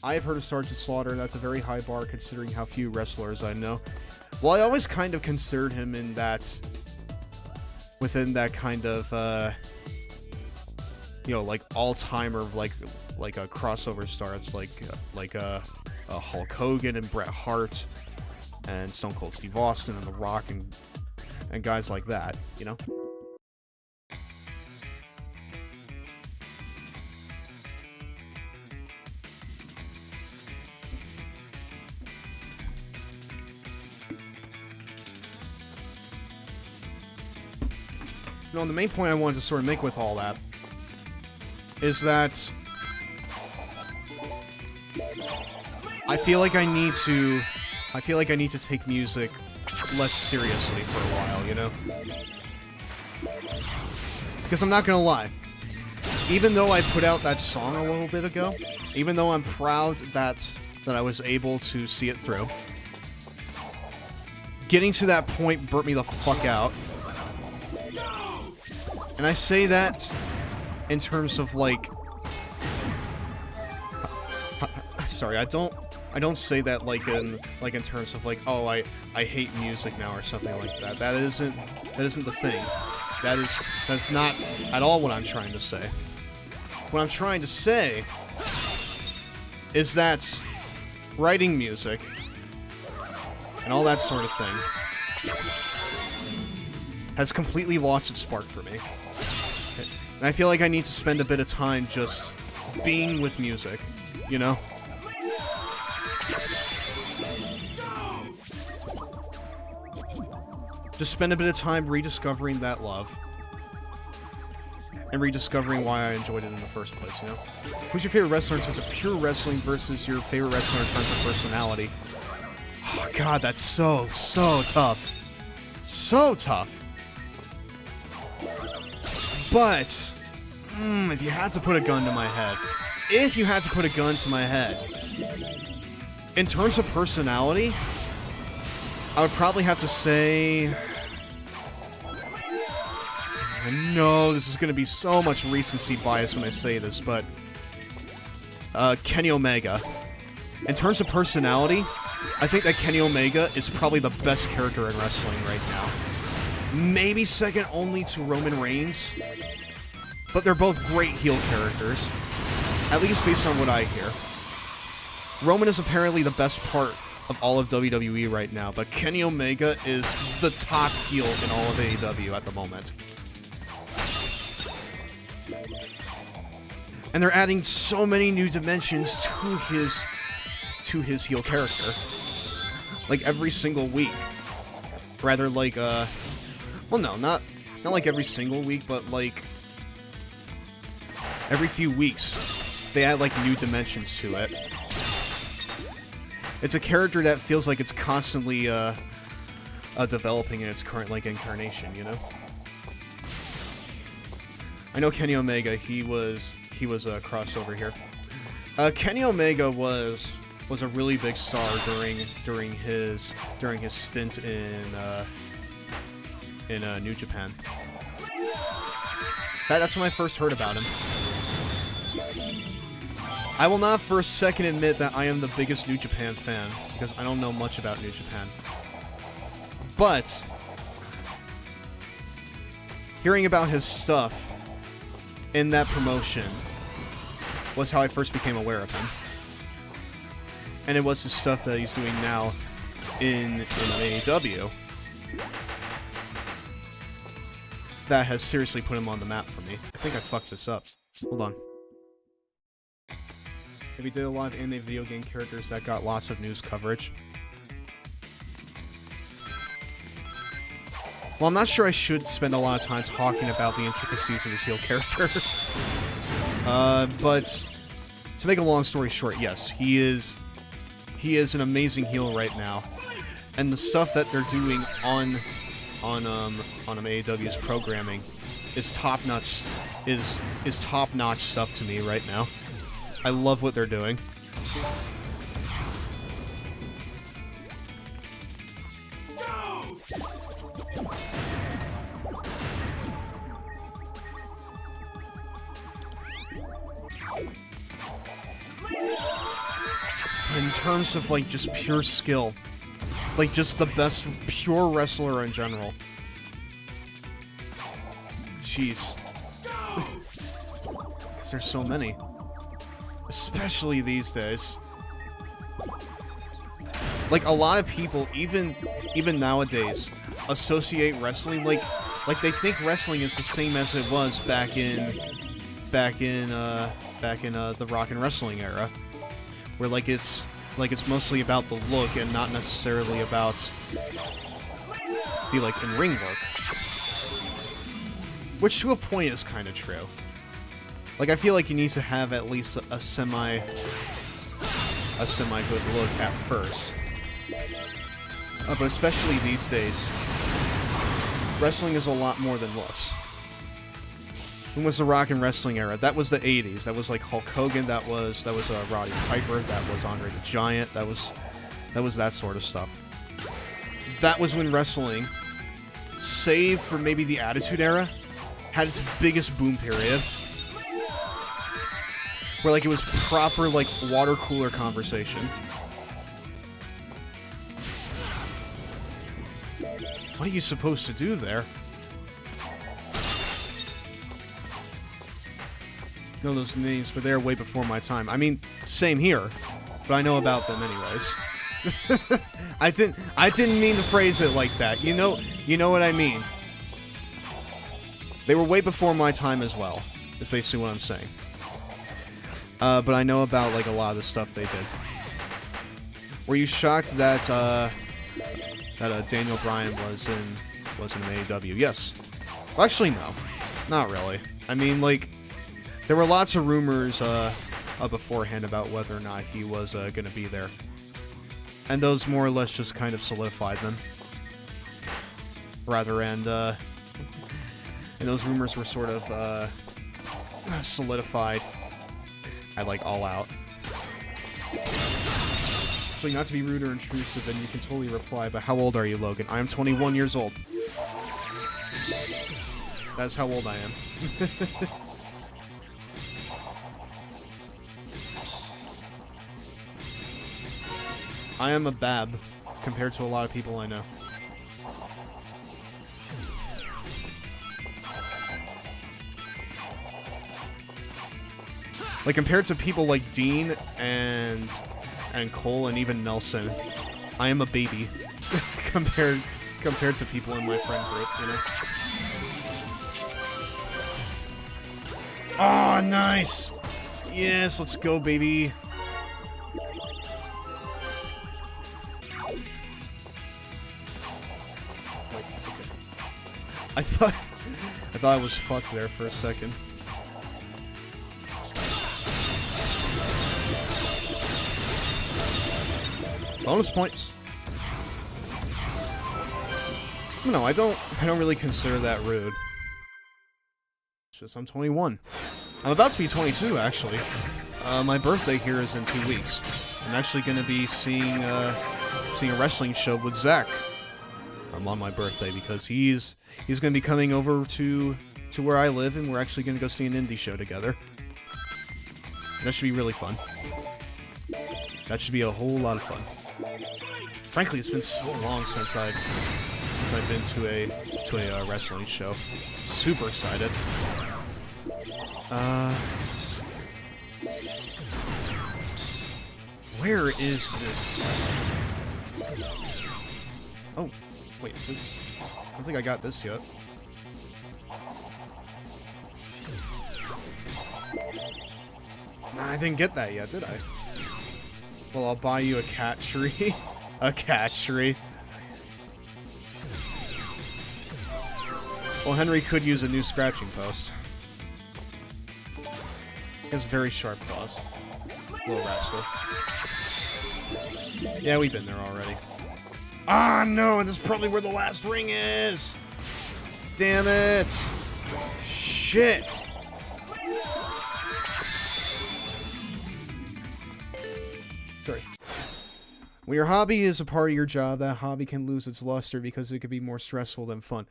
I have heard of Sergeant Slaughter, and that's a very high bar considering how few wrestlers I know. Well, I always kind of considered him in that, within that kind of, like all-timer, like a crossover star. It's like a Hulk Hogan and Bret Hart, and Stone Cold Steve Austin and The Rock and guys like that, The main point I wanted to sort of make with all that is that I feel like I need to take music less seriously for a while, Because I'm not gonna lie, even though I put out that song a little bit ago, even though I'm proud that I was able to see it through, getting to that point burnt me the fuck out. And I say that in terms of like, sorry, I don't say that like in terms of like, oh, I hate music now or something like that. That isn't the thing. That's not at all what I'm trying to say. What I'm trying to say is that writing music and all that sort of thing has completely lost its spark for me. And I feel like I need to spend a bit of time just being with music, just spend a bit of time rediscovering that love. And rediscovering why I enjoyed it in the first place, you know? Who's your favorite wrestler in terms of pure wrestling versus your favorite wrestler in terms of personality? Oh, God, that's so tough. So tough. But, if you had to put a gun to my head, in terms of personality, I would probably have to say... I know this is going to be so much recency bias when I say this, but... Kenny Omega. In terms of personality, I think that Kenny Omega is probably the best character in wrestling right now. Maybe second only to Roman Reigns. But they're both great heel characters. At least based on what I hear. Roman is apparently the best part of all of WWE right now, but Kenny Omega is the top heel in all of AEW at the moment. And they're adding so many new dimensions to his heel character. Like every single week. Rather like well no, not like every single week, but like every few weeks they add like new dimensions to it. It's a character that feels like it's constantly developing in its current like incarnation, you know? I know Kenny Omega, he was a crossover here. Kenny Omega was a really big star during his stint in New Japan. That's when I first heard about him. I will not for a second admit that I am the biggest New Japan fan, because I don't know much about New Japan. But hearing about his stuff in that promotion was how I first became aware of him. And it was his stuff that he's doing now in AEW that has seriously put him on the map for me. I think I fucked this up. Hold on. Maybe did a lot of anime video game characters that got lots of news coverage. Well, I'm not sure I should spend a lot of time talking about the intricacies of his heel character. But to make a long story short, yes, he is an amazing heel right now. And the stuff that they're doing on AEW's programming is top-notch is top-notch stuff to me right now. I love what they're doing. In terms of like just pure skill, like just the best pure wrestler in general. Jeez. Because there's so many. Especially these days. Like a lot of people, even nowadays, associate wrestling like they think wrestling is the same as it was back in the rock and wrestling era, where like it's mostly about the look and not necessarily about the like in ring work. Which to a point is kind of true. Like I feel like you need to have at least a semi good look at first. But especially these days, wrestling is a lot more than looks. When was the rock and wrestling era? That was the 80s. That was like Hulk Hogan. That was Roddy Piper. That was Andre the Giant. That was that sort of stuff. That was when wrestling, save for maybe the Attitude Era, had its biggest boom period. Where like it was proper like water cooler conversation. What are you supposed to do there? Know those names, but they're way before my time. I mean, same here, but I know about them anyways. I didn't mean to phrase it like that. You know what I mean. They were way before my time as well. Is basically what I'm saying. But I know about like a lot of the stuff they did. Were you shocked that Daniel Bryan was was in AEW. Yes. Well, actually, no. Not really. I mean, like, there were lots of rumors beforehand about whether or not he was going to be there. And those more or less just kind of solidified them. Rather, and those rumors were sort of solidified at, like, All Out. So not to be rude or intrusive, and you can totally reply, but how old are you, Logan? I am 21 years old. That's how old I am. I am a bab compared to a lot of people I know. Like, compared to people like Dean and Cole and even Nelson, I am a baby compared to people in my friend group, you know? Oh, nice! Yes, let's go, baby! I thought I was fucked there for a second. Bonus points. No, I don't really consider that rude. It's just I'm 21. I'm about to be 22, actually. My birthday here is in 2 weeks. I'm actually going to be seeing a wrestling show with Zach. On my birthday, because he's going to be coming over to where I live, and we're actually going to go see an indie show together. That should be really fun. That should be a whole lot of fun. Frankly, it's been so long since I've been to a wrestling show. Super excited. Where is this? Oh, wait, is this? I don't think I got this yet. Nah, I didn't get that yet, did I? Well, I'll buy you a cat tree. A cat tree. Well, Henry could use a new scratching post. He has very sharp claws. Little rascal. Yeah, we've been there already. Ah, no, and this is probably where the last ring is! Damn it! Shit! Sorry. When your hobby is a part of your job, that hobby can lose its luster because it could be more stressful than fun.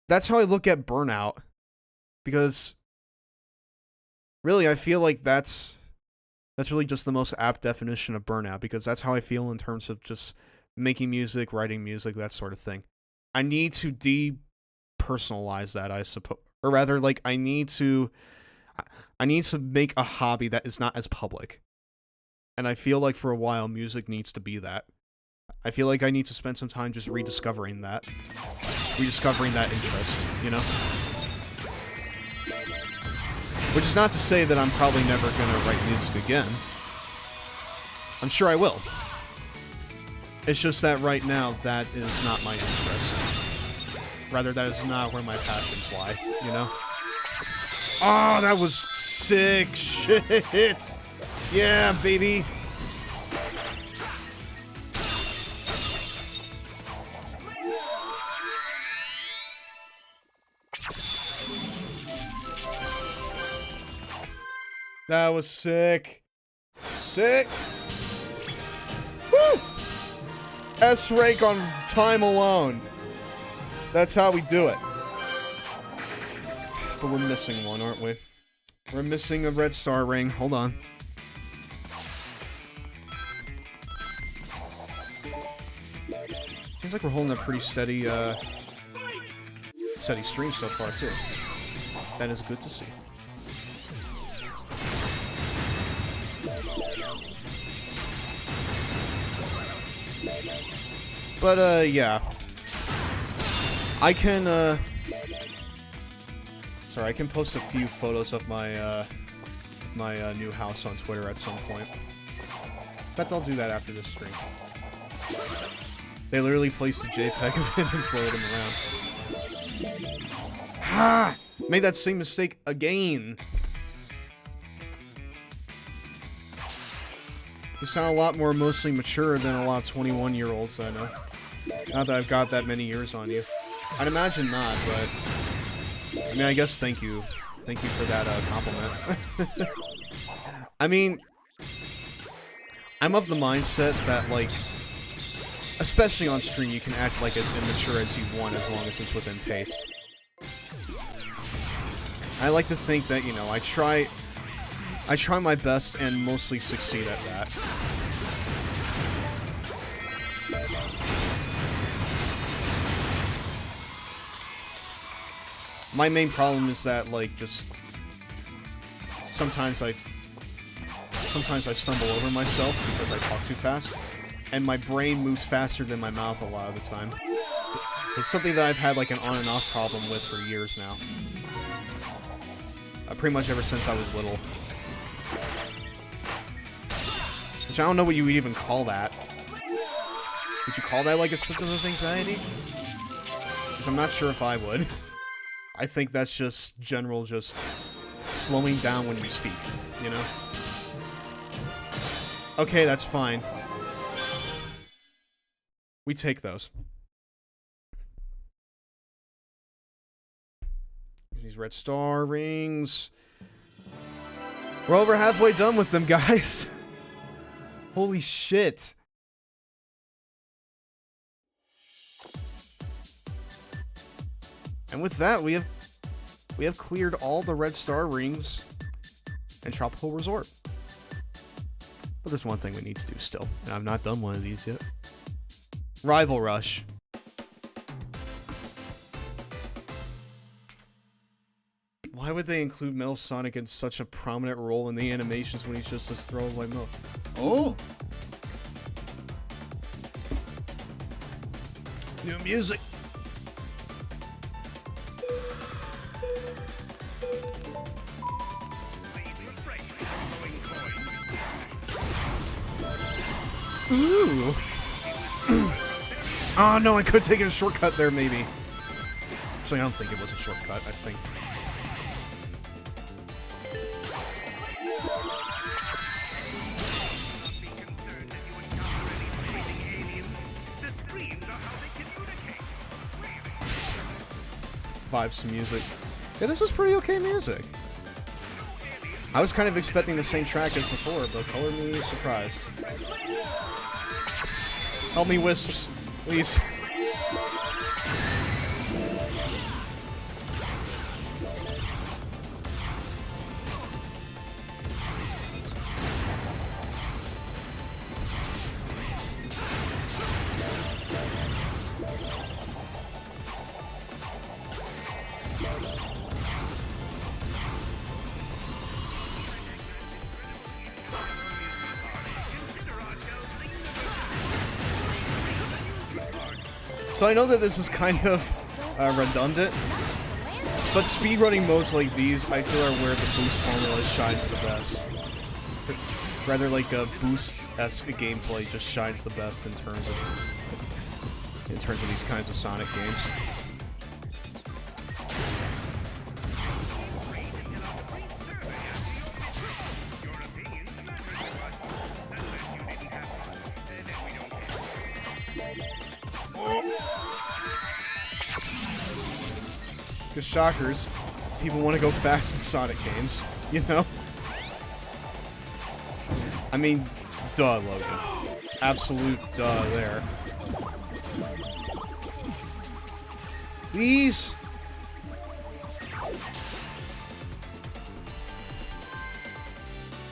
That's how I look at burnout. Because really, I feel like that's really just the most apt definition of burnout, because that's how I feel in terms of just making music, writing music, that sort of thing. I need to depersonalize that, I suppose. Or rather, like, I need to make a hobby that is not as public. And I feel like for a while, music needs to be that. I feel like I need to spend some time just rediscovering that interest, you know? Which is not to say that I'm probably never gonna write music again. I'm sure I will. It's just that right now, that is not my interest. Rather, that is not where my passions lie, you know? Oh, that was sick shit! Yeah, baby! That was sick. Sick! Woo! S-rank on time alone. That's how we do it. But we're missing one, aren't we? We're missing a red star ring. Hold on. Seems like we're holding a pretty steady, steady stream so far, too. That is good to see. But, yeah. I can, sorry, I can post a few photos of my, new house on Twitter at some point. In fact, I'll do that after this stream. They literally placed a JPEG of him and floated him around. Ha! Made that same mistake again. You sound a lot more emotionally mature than a lot of 21-year-olds I know. Not that I've got that many years on you. I'd imagine not, but... I mean, I guess thank you. Thank you for that compliment. I mean... I'm of the mindset that, like... Especially on stream, you can act like as immature as you want as long as it's within taste. I like to think that, you know, I try my best and mostly succeed at that. My main problem is that, like, just... Sometimes I stumble over myself because I talk too fast, and my brain moves faster than my mouth a lot of the time. It's something that I've had, like, an on and off problem with for years now. Pretty much ever since I was little. Which I don't know what you would even call that. Would you call that, like, a symptom of anxiety? Because I'm not sure if I would. I think that's just general, just slowing down when you speak, you know? Okay, that's fine. We take those. These red star rings. We're over halfway done with them, guys. Holy shit. And with that, we have cleared all the red star rings in Tropical Resort. But there's one thing we need to do still, and I've not done one of these yet. Rival Rush. Why would they include Metal Sonic in such a prominent role in the animations when he's just this throwaway mode? Oh! New music! Ooh! Oh no, I could have taken a shortcut there, maybe. Actually, I don't think it was a shortcut, I think. Vibes to music. Yeah, this is pretty okay music. I was kind of expecting the same track as before, but color me surprised. Help me, Wisps, please. So I know that this is kind of redundant, but speedrunning modes like these, I feel, are where the boost formula shines the best. Rather, like a boost-esque gameplay just shines the best in terms of these kinds of Sonic games. Because shockers, people want to go fast in Sonic games, you know? I mean, duh, Logan. Absolute duh there. Please?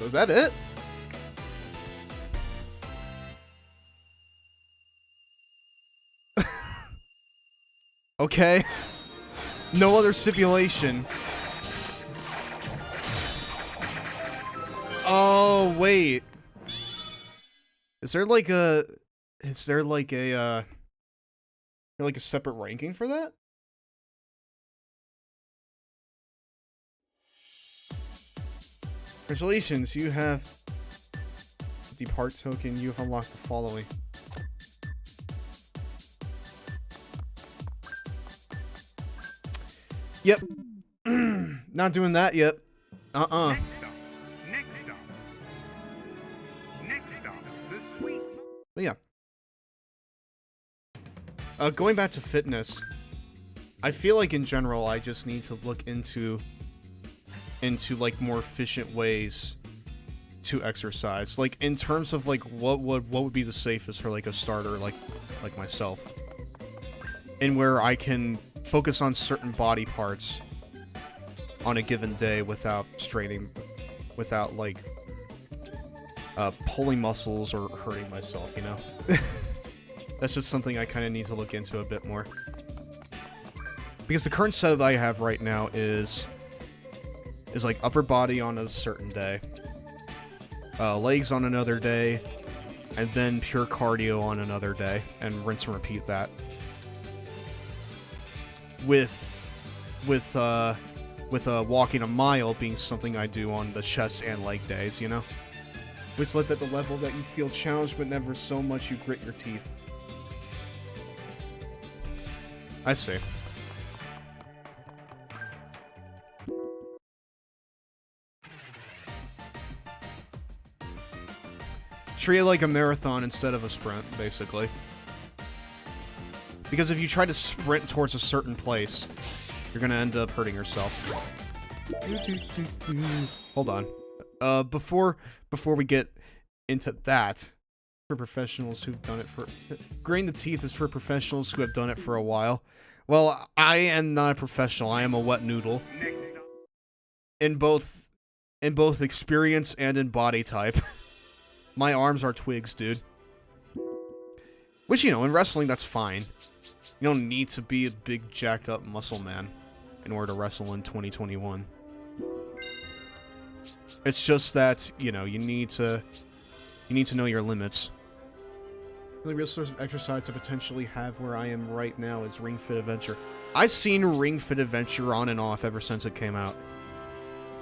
So is that it? Okay. No other stipulation. Oh, wait. Is there like a separate ranking for that? Congratulations, you have Depart token, you have unlocked the following. Yep. Not doing that yet. Uh-uh. Next up, the sweet. But yeah. Going back to fitness, I feel like in general I just need to look into like more efficient ways to exercise. Like in terms of like what would be the safest for like a starter like myself. And where I can focus on certain body parts on a given day without straining, without like pulling muscles or hurting myself, you know? That's just something I kind of need to look into a bit more. Because the current setup I have right now is like upper body on a certain day, legs on another day, and then pure cardio on another day, and rinse and repeat that. With walking a mile being something I do on the chest and leg days, you know? Which left at the level that you feel challenged but never so much you grit your teeth. I see. Treat it like a marathon instead of a sprint, basically. Because if you try to sprint towards a certain place, you're gonna end up hurting yourself. Hold on. Before we get into that, for professionals who've done it for... Grinding the teeth is for professionals who have done it for a while. Well, I am not a professional. I am a wet noodle. In both experience and in body type. My arms are twigs, dude. Which, you know, in wrestling, that's fine. You don't need to be a big, jacked up muscle man in order to wrestle in 2021. It's just that, you know, you need to know your limits. The only real source of exercise I potentially have where I am right now is Ring Fit Adventure. I've seen Ring Fit Adventure on and off ever since it came out.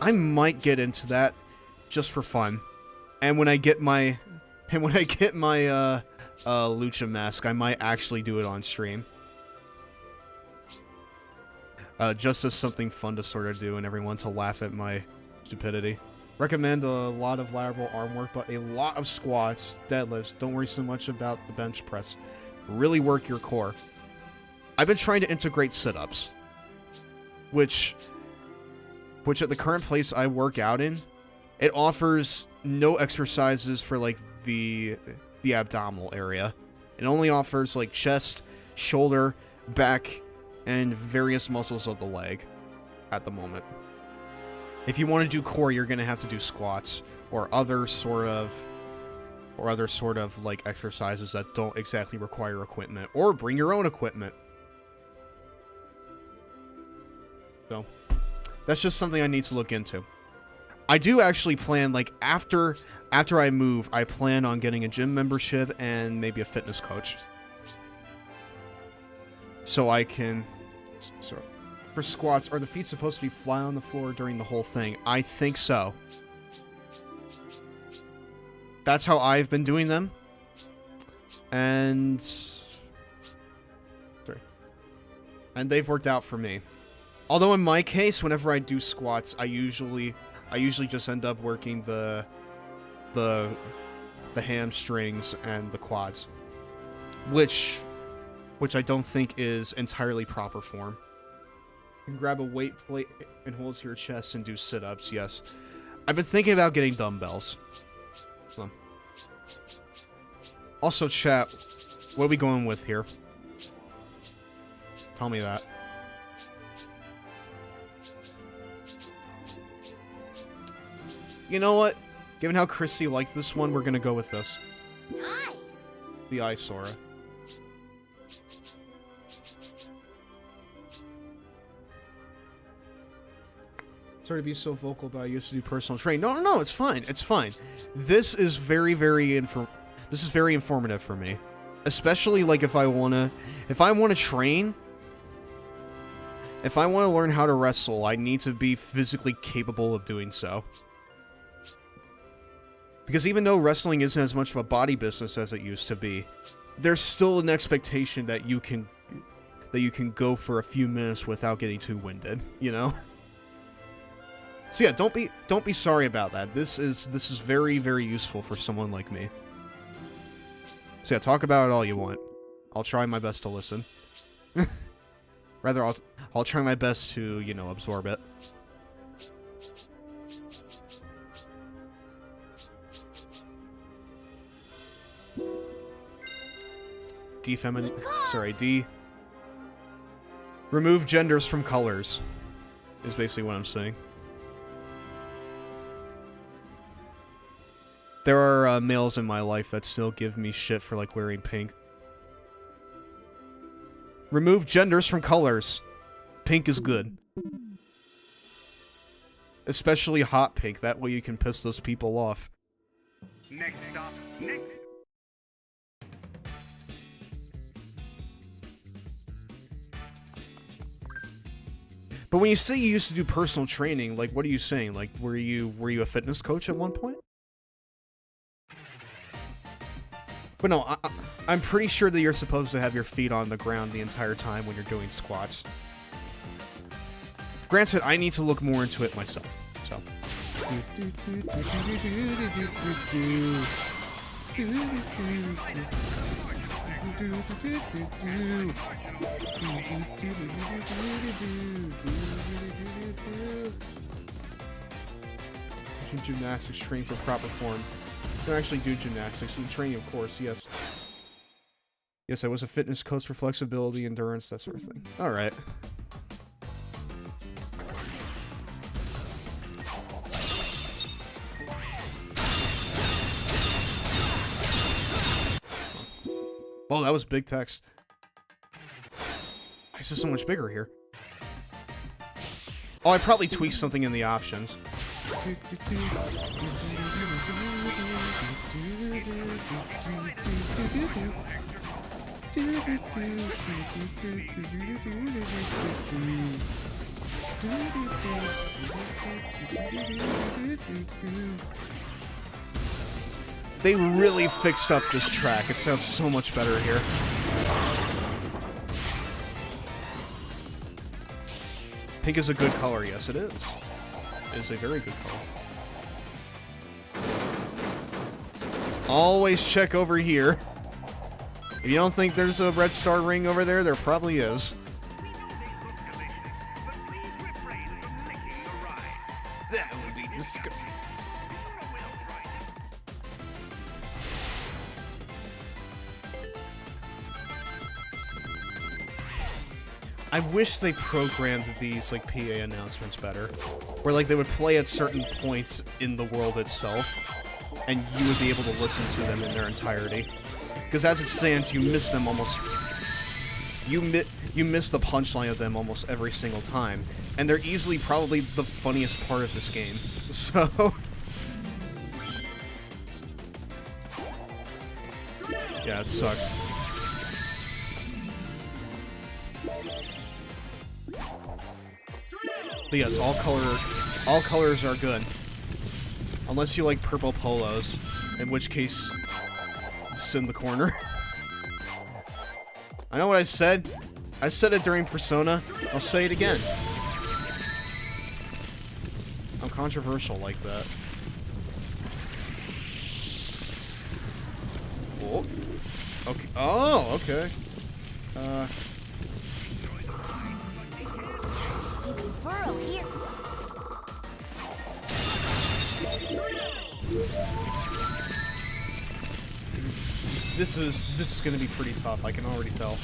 I might get into that just for fun. And when I get my lucha mask, I might actually do it on stream. Just as something fun to sort of do and everyone to laugh at my stupidity. Recommend a lot of lateral arm work, but a lot of squats, deadlifts. Don't worry so much about the bench press. Really work your core. I've been trying to integrate sit-ups, which at the current place I work out in, it offers no exercises for like the abdominal area. It only offers like chest, shoulder, back, and various muscles of the leg at the moment. If you want to do core, you're going to have to do squats or other sort of like exercises that don't exactly require equipment, or bring your own equipment. So, that's just something I need to look into. I do actually plan, like, after I move, I plan on getting a gym membership and maybe a fitness coach. So I can... So, for squats, are the feet supposed to be flat on the floor during the whole thing? I think so. That's how I've been doing them. And... Sorry. And they've worked out for me. Although in my case, whenever I do squats, I usually just end up working the hamstrings and the quads, which I don't think is entirely proper form. You can grab a weight plate and hold to your chest and do sit-ups. Yes, I've been thinking about getting dumbbells. So. Also, chat, what are we going with here? Tell me that. You know what? Given how Chrissy liked this one, we're gonna go with this. Nice. The Isora. Sorry to be so vocal, but I used to do personal training. No, it's fine. It's fine. This is very informative for me. Especially, like, if I wanna train, if I wanna learn how to wrestle, I need to be physically capable of doing so. Because even though wrestling isn't as much of a body business as it used to be, there's still an expectation that you can that you can go for a few minutes without getting too winded, you know? So yeah, don't be sorry about that. This is very, very useful for someone like me. So yeah, talk about it all you want. I'll try my best to listen. Rather, I'll try my best to, you know, absorb it. D. Remove genders from colors, is basically what I'm saying. There are males in my life that still give me shit for, like, wearing pink. Remove genders from colors. Pink is good. Especially hot pink, that way you can piss those people off. Next stop, next. But when you say you used to do personal training, like, what are you saying? Like, were you a fitness coach at one point? But no, I'm pretty sure that you're supposed to have your feet on the ground the entire time when you're doing squats. Granted, I need to look more into it myself, so. Gymnastics, train for proper form. Don't actually do gymnastics, you training, of course, yes. Yes, I was a fitness coach for flexibility, endurance, that sort of thing. Alright. Oh, that was big text. Why is this so much bigger here? Oh, I probably tweaked something in the options. They really fixed up this track. It sounds so much better here. Pink is a good color. Yes, it is. It is a very good color. Always check over here. If you don't think there's a red star ring over there, there probably is. That would be disgusting. I wish they programmed these, like, PA announcements better. Where, like, they would play at certain points in the world itself, and you would be able to listen to them in their entirety. Because as it stands, you miss them almost... You miss the punchline of them almost every single time. And they're easily probably the funniest part of this game. So... yeah, it sucks. But yes, all colors are good. Unless you like purple polos, in which case, it's in the corner. I know what I said. I said it during Persona. I'll say it again. I'm controversial like that. Oh. Okay. Oh, okay. Burrow here. This is gonna be pretty tough, I can already tell.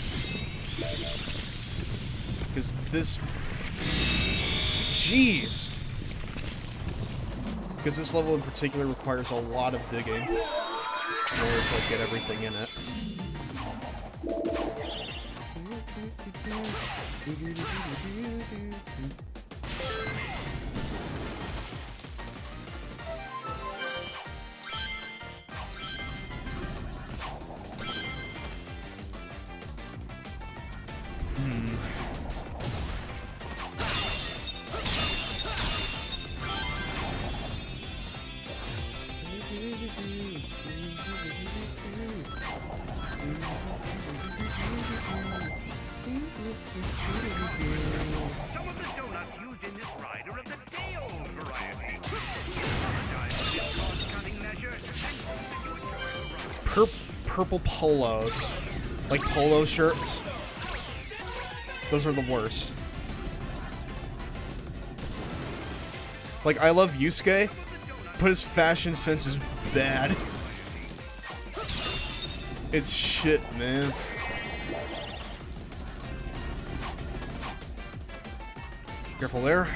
Because this... Jeez! Because this level in particular requires a lot of digging in order to, like, get everything in it. Some of the donuts used in this ride are of the day-old variety. Apologize for this cost-cutting measure and hope that you enjoy the ride. Purple polos. Like polo shirts. Those are the worst. Like, I love Yusuke, but his fashion sense is bad. It's shit, man. Careful there.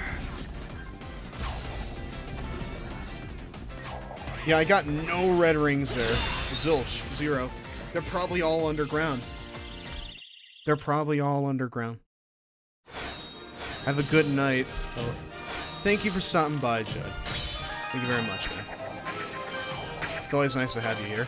Yeah, I got no red rings there. Zilch. 0. They're probably all underground. They're probably all underground. Have a good night. Oh. Thank you for stopping by, Judd. Thank you very much, man. It's always nice to have you here.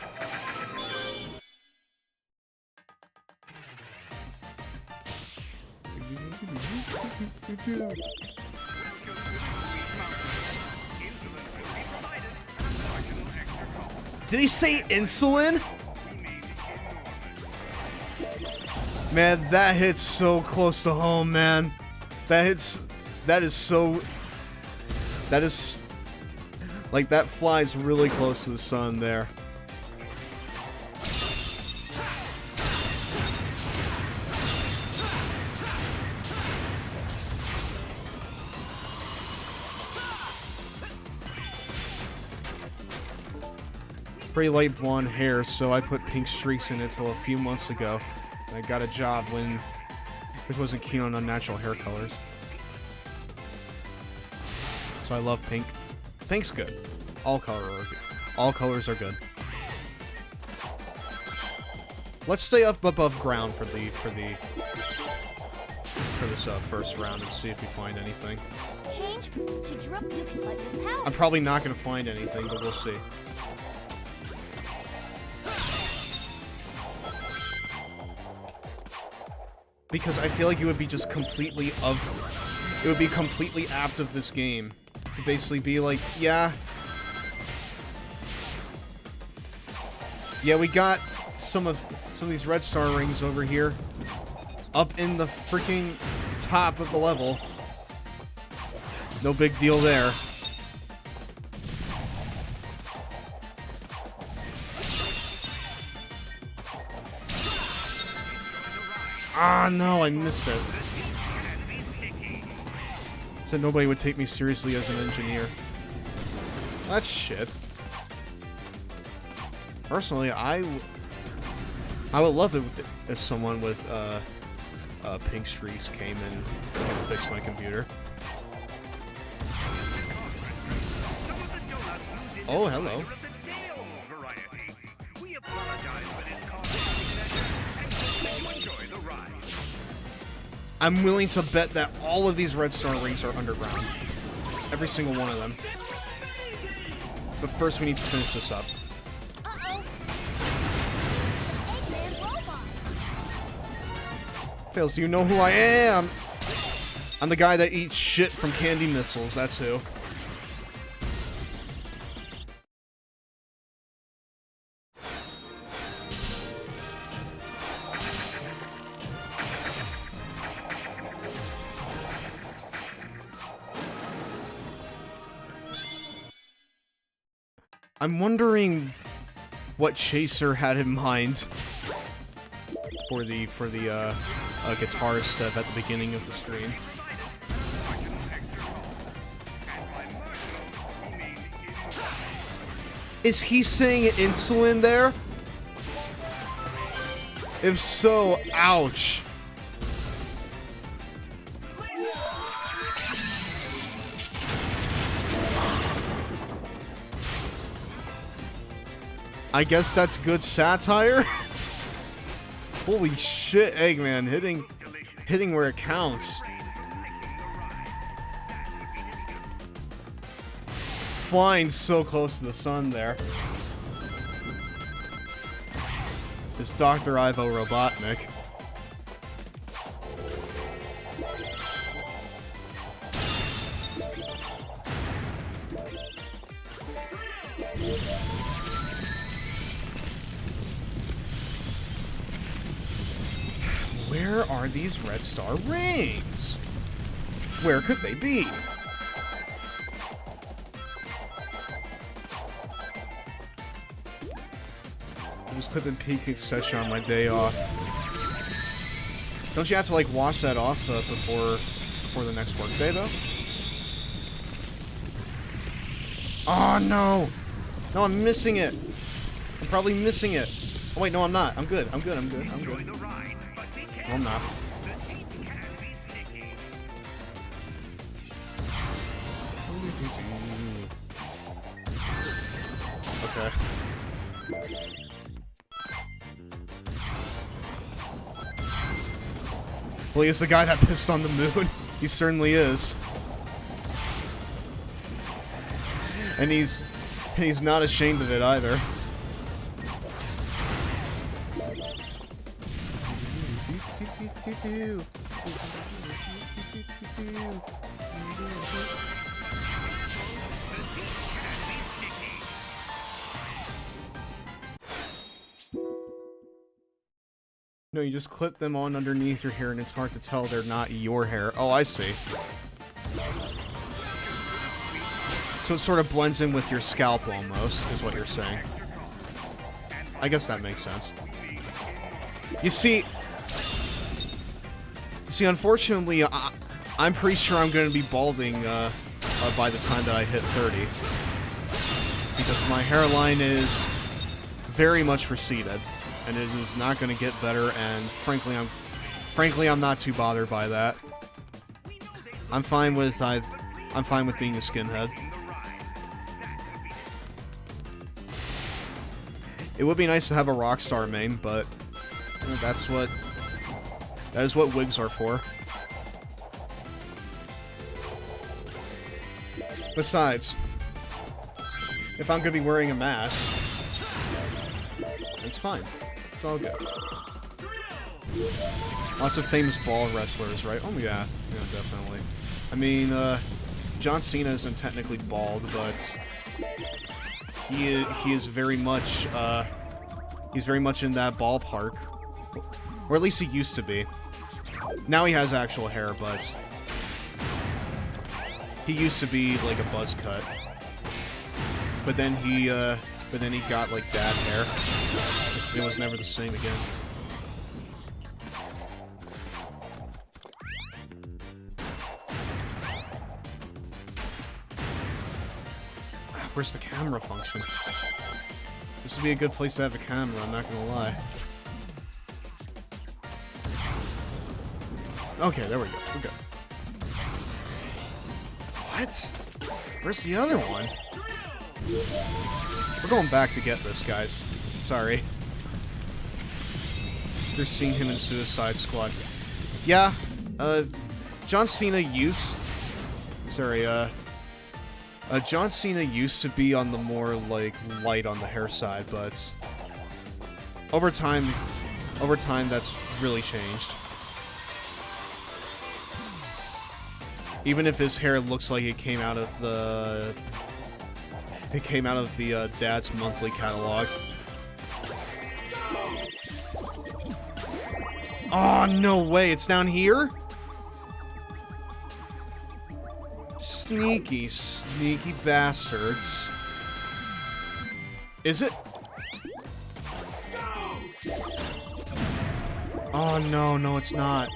Did he say insulin? Man, that hits so close to home, man. That is like, that flies really close to the sun there. Pretty light blonde hair, so I put pink streaks in it till a few months ago. I got a job when which wasn't keen on unnatural hair colors. So I love pink. Pink's good. All colors are good. Let's stay up above ground for this first round and see if we find anything. Change to drop you can let your power. I'm probably not gonna find anything, but we'll see. Because I feel like it would be just completely apt of this game to basically be like, yeah, we got some of these red star rings over here, up in the freaking top of the level. No big deal there. Ah, no, I missed it. Said nobody would take me seriously as an engineer. That's shit. Personally, I would love it if someone with pink streaks came and fixed my computer. Oh, hello. I'm willing to bet that all of these red star rings are underground. Every single one of them. But first we need to finish this up. Uh-oh. Eggman robot. Tails, do you know who I am? I'm the guy that eats shit from candy missiles, that's who. I'm wondering what Chaser had in mind for the guitar stuff at the beginning of the stream. Is he saying insulin there? If so, ouch. I guess that's good satire? Holy shit, Eggman, hitting where it counts. Flying so close to the sun there. It's Dr. Ivo Robotnik. Where Where are these red star rings? Where could they be? I just clipped in peak session on my day off. Don't you have to like wash that off before the next work day though? Oh no! No, I'm missing it. I'm probably missing it. Oh wait, no, I'm not. I'm good. I'm good. I'm good. I'm good. No, I'm not. Okay. Well, he's the guy that pissed on the moon. He certainly is. And he's not ashamed of it either. No, you just clip them on underneath your hair and it's hard to tell they're not your hair. Oh, I see. So it sort of blends in with your scalp almost, is what you're saying. I guess that makes sense. You see, unfortunately, I'm pretty sure I'm going to be balding by the time that I hit 30. Because my hairline is very much receded. And it is not going to get better, and frankly, I'm not too bothered by that. I'm fine with being a skinhead. It would be nice to have a rockstar mane, but you know, that is what wigs are for. Besides, if I'm going to be wearing a mask, it's fine. It's all good. Lots of famous ball wrestlers, right? Oh yeah, definitely. I mean, John Cena isn't technically bald, but he is very much he's very much in that ballpark, or at least he used to be. Now he has actual hair, but he used to be like a buzz cut. But then he got like dad hair. It was never the same again. Where's the camera function? This would be a good place to have a camera, I'm not gonna lie. Okay, there we go. We're good. What? Where's the other one? We're going back to get this, guys. Sorry. They're seeing him in Suicide Squad. Yeah, John Cena used... Sorry, John Cena used to be on the more, like, light on the hair side, but... Over time, that's really changed. Even if his hair looks like it came out of the... It came out of the, Dad's Monthly catalog. Oh, no way, it's down here? Sneaky, sneaky bastards. Is it? Oh, no, it's not.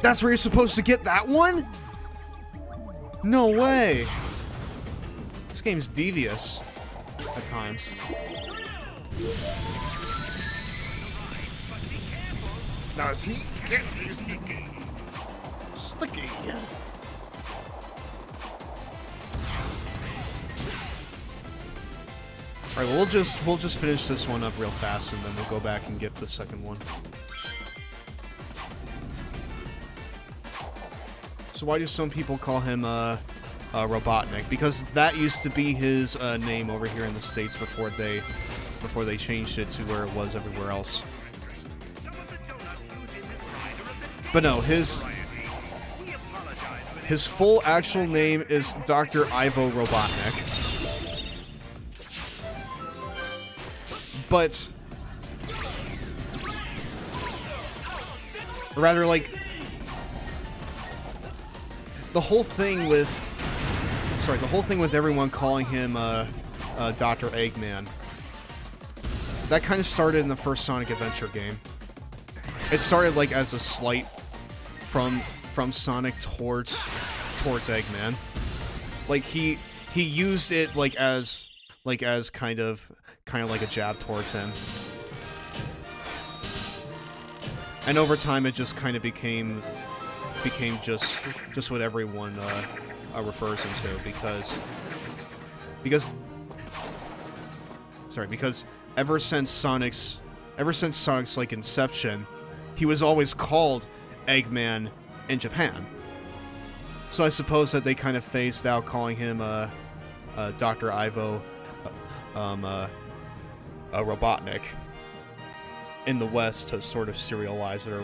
That's where you're supposed to get that one? No way. This game's devious at times. Now, see, it's getting sticky. Sticky. Alright, well, we'll just finish this one up real fast, and then we'll go back and get the second one. So why do some people call him, Robotnik? Because that used to be his, name over here in the States before they changed it to where it was everywhere else. But no, his full actual name is Dr. Ivo Robotnik. But Or rather, like, the whole thing with everyone calling him Dr. Eggman, that kind of started in the first Sonic Adventure game. It started like as a slight from Sonic towards Eggman. Like he used it like as kind of like a jab towards him. And over time it just kind of became just what everyone refers him to, because ever since Sonic's like inception, he was always called Eggman in Japan. So I suppose that they kind of phased out calling him Dr. Ivo Robotnik in the West to sort of serialize it, or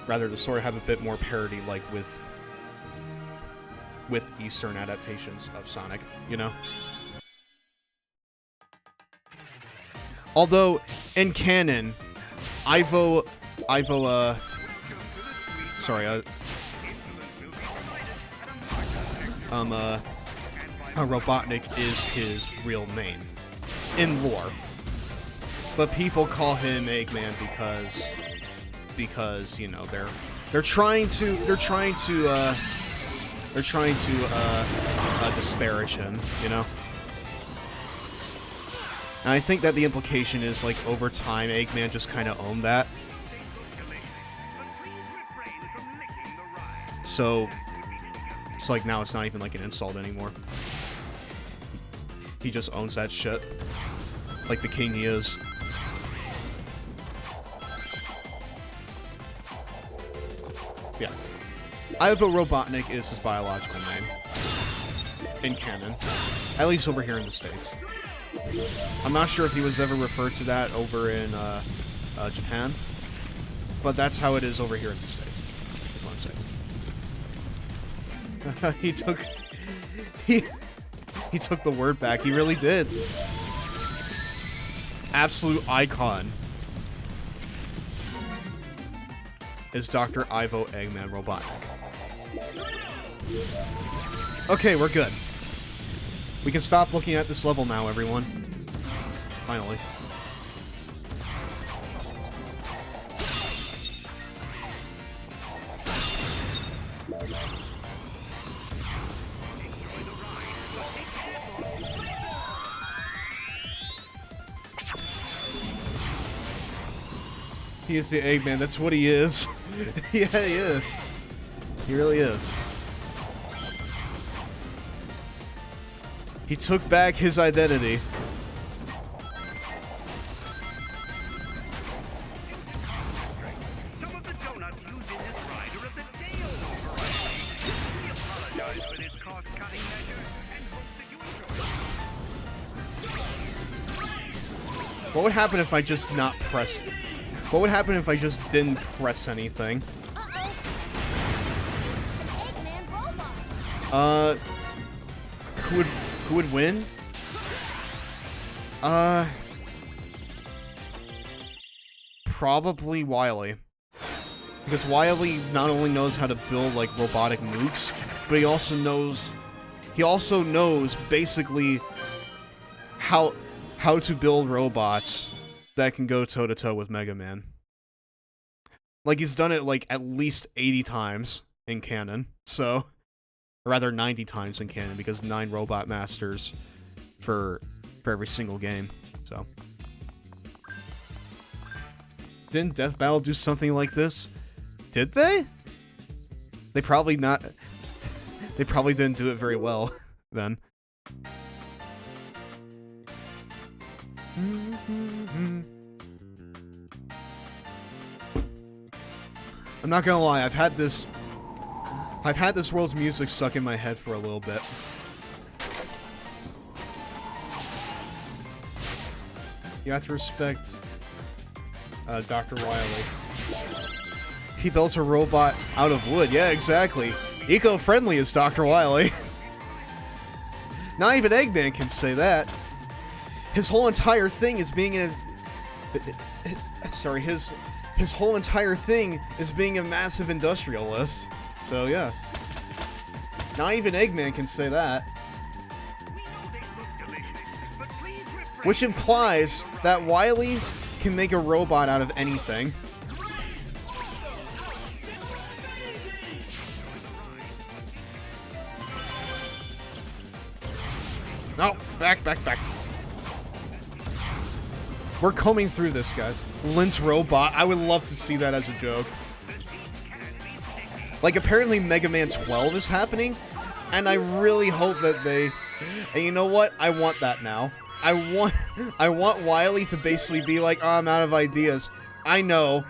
rather to sort of have a bit more parody, like with Eastern adaptations of Sonic, you know? Although, in canon, Robotnik is his real name in lore, but people call him Eggman because you know they're trying to disparage him, you know. And I think that the implication is, like, over time, Eggman just kind of owned that. So it's like now it's not even like an insult anymore. He just owns that shit. Like the king he is. Yeah. Ivo Robotnik is his biological name. In canon. At least over here in the States. I'm not sure if he was ever referred to that over in Japan, but that's how it is over here in the States, is what I'm saying. He took the word back. He really did. Absolute icon is Dr. Ivo Eggman Robotnik. Okay, we're good. We can stop looking at this level now, everyone. Finally. He is the Eggman, that's what he is. Yeah, he is. He really is. He took back his identity. Some of the donuts used in this ride are of the day old variety. We apologize for this cost-cutting measure and hope that you enjoy. What would happen if I just not pressed? What would happen if I just didn't press anything? Eggman robot. Who would win? Probably Wily. Because Wily not only knows how to build, like, robotic nukes, but he also knows basically how to build robots that can go toe-to-toe with Mega Man. Like, he's done it, like, at least 80 times in canon, so... Or rather, 90 times in canon, because 9 Robot Masters for every single game, so... Didn't Death Battle do something like this? Did they? They probably not... They probably didn't do it very well, then. I'm not gonna lie, I've had this world's music stuck in my head for a little bit. You have to respect Dr. Wily. He built a robot out of wood. Yeah, exactly. Eco-friendly is Dr. Wily. Not even Eggman can say that. His whole entire thing is being a... Sorry, his his whole entire thing is being a massive industrialist. So yeah. Not even Eggman can say that. Which implies that Wily can make a robot out of anything. No, back. We're combing through this, guys. Lint's robot. I would love to see that as a joke. Like, apparently Mega Man 12 is happening, and I really hope that they... And you know what? I want that now. I want Wily to basically be like, oh, I'm out of ideas. I know.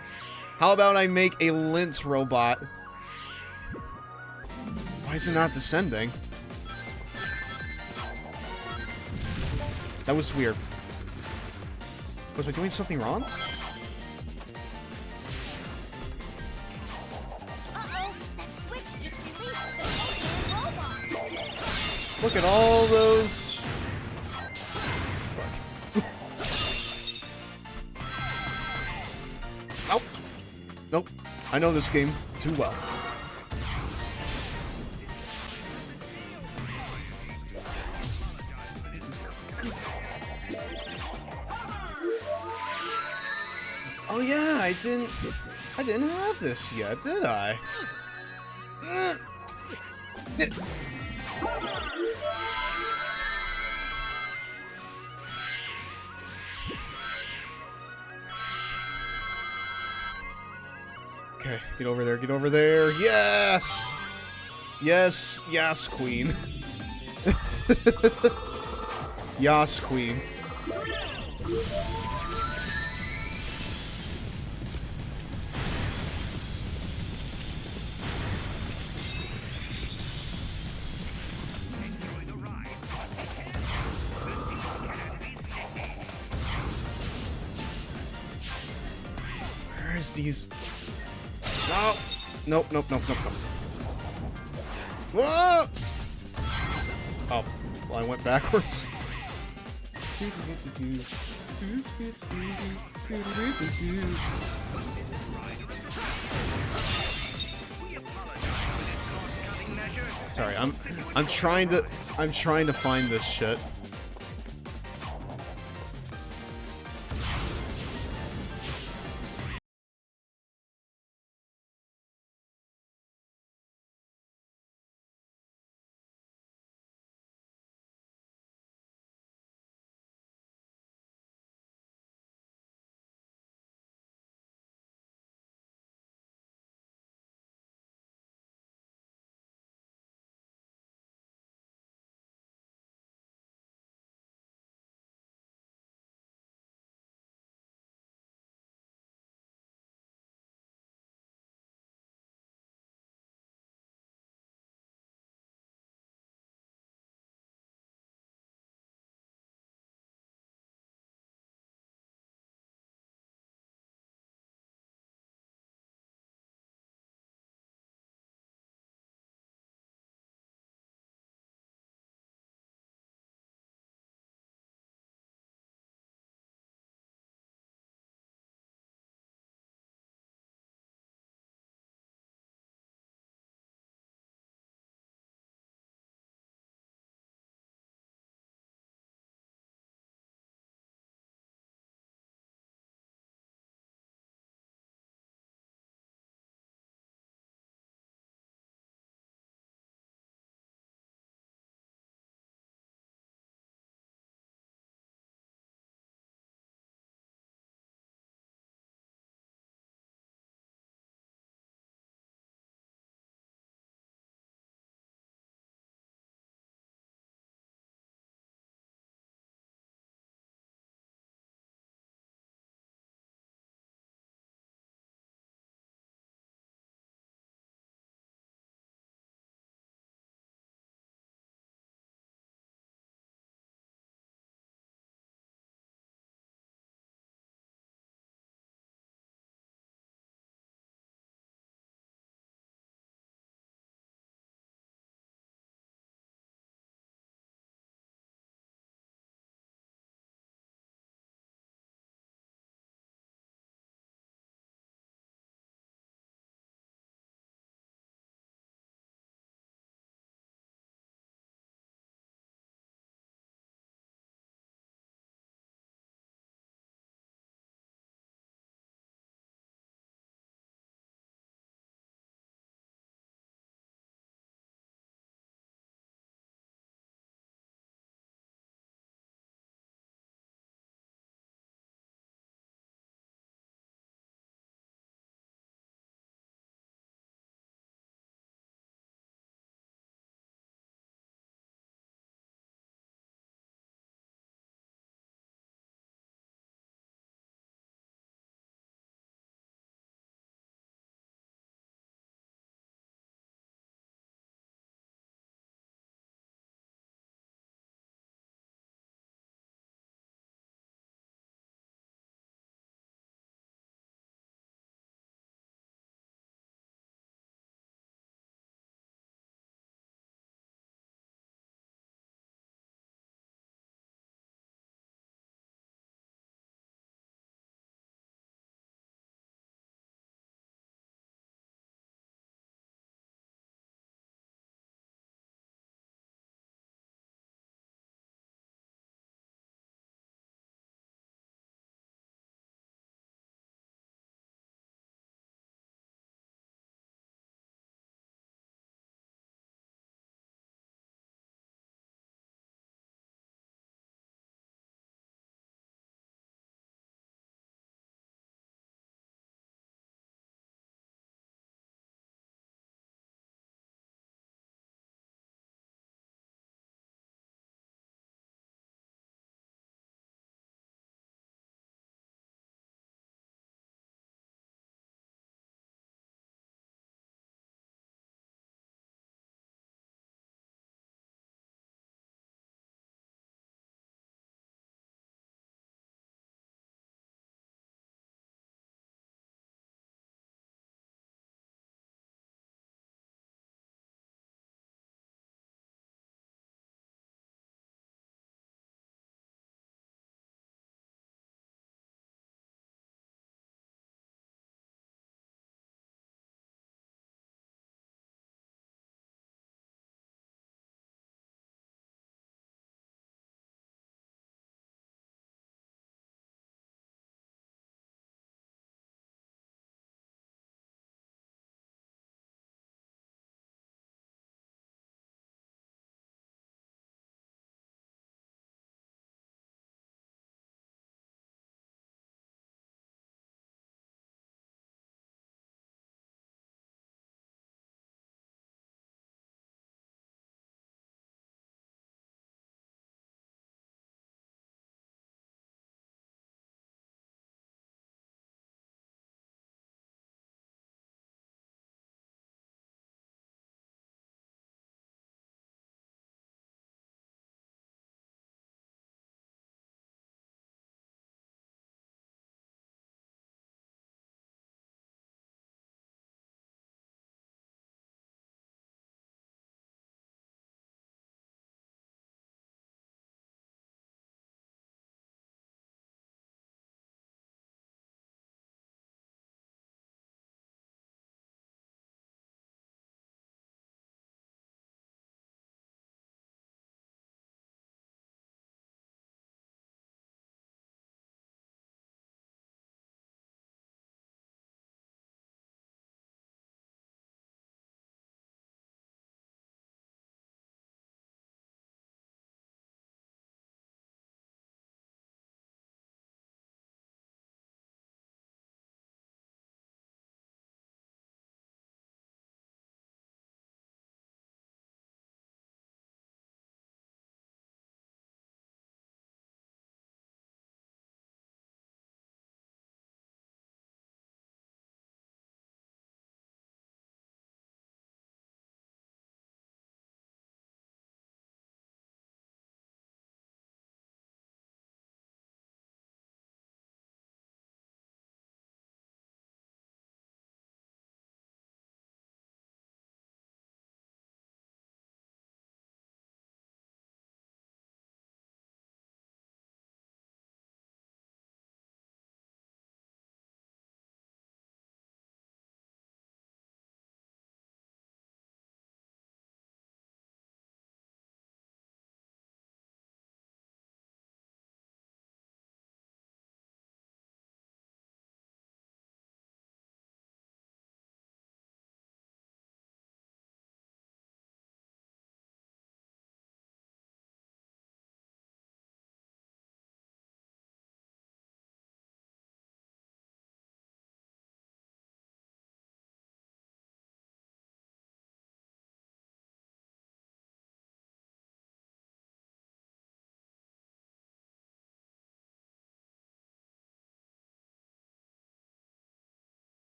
How about I make a Lint's robot? Why is it not descending? That was weird. Was I doing something wrong? Uh-oh, that switch just released an Eggman robot. Look at all those... Fuck. Nope. I know this game too well. Oh yeah, I didn't have this yet, did I? Okay, get over there, yes! Yes, queen. Yas, queen. Where's these... No! Nope. Whoa! Oh, well, I went backwards. Sorry, I'm trying to find this shit.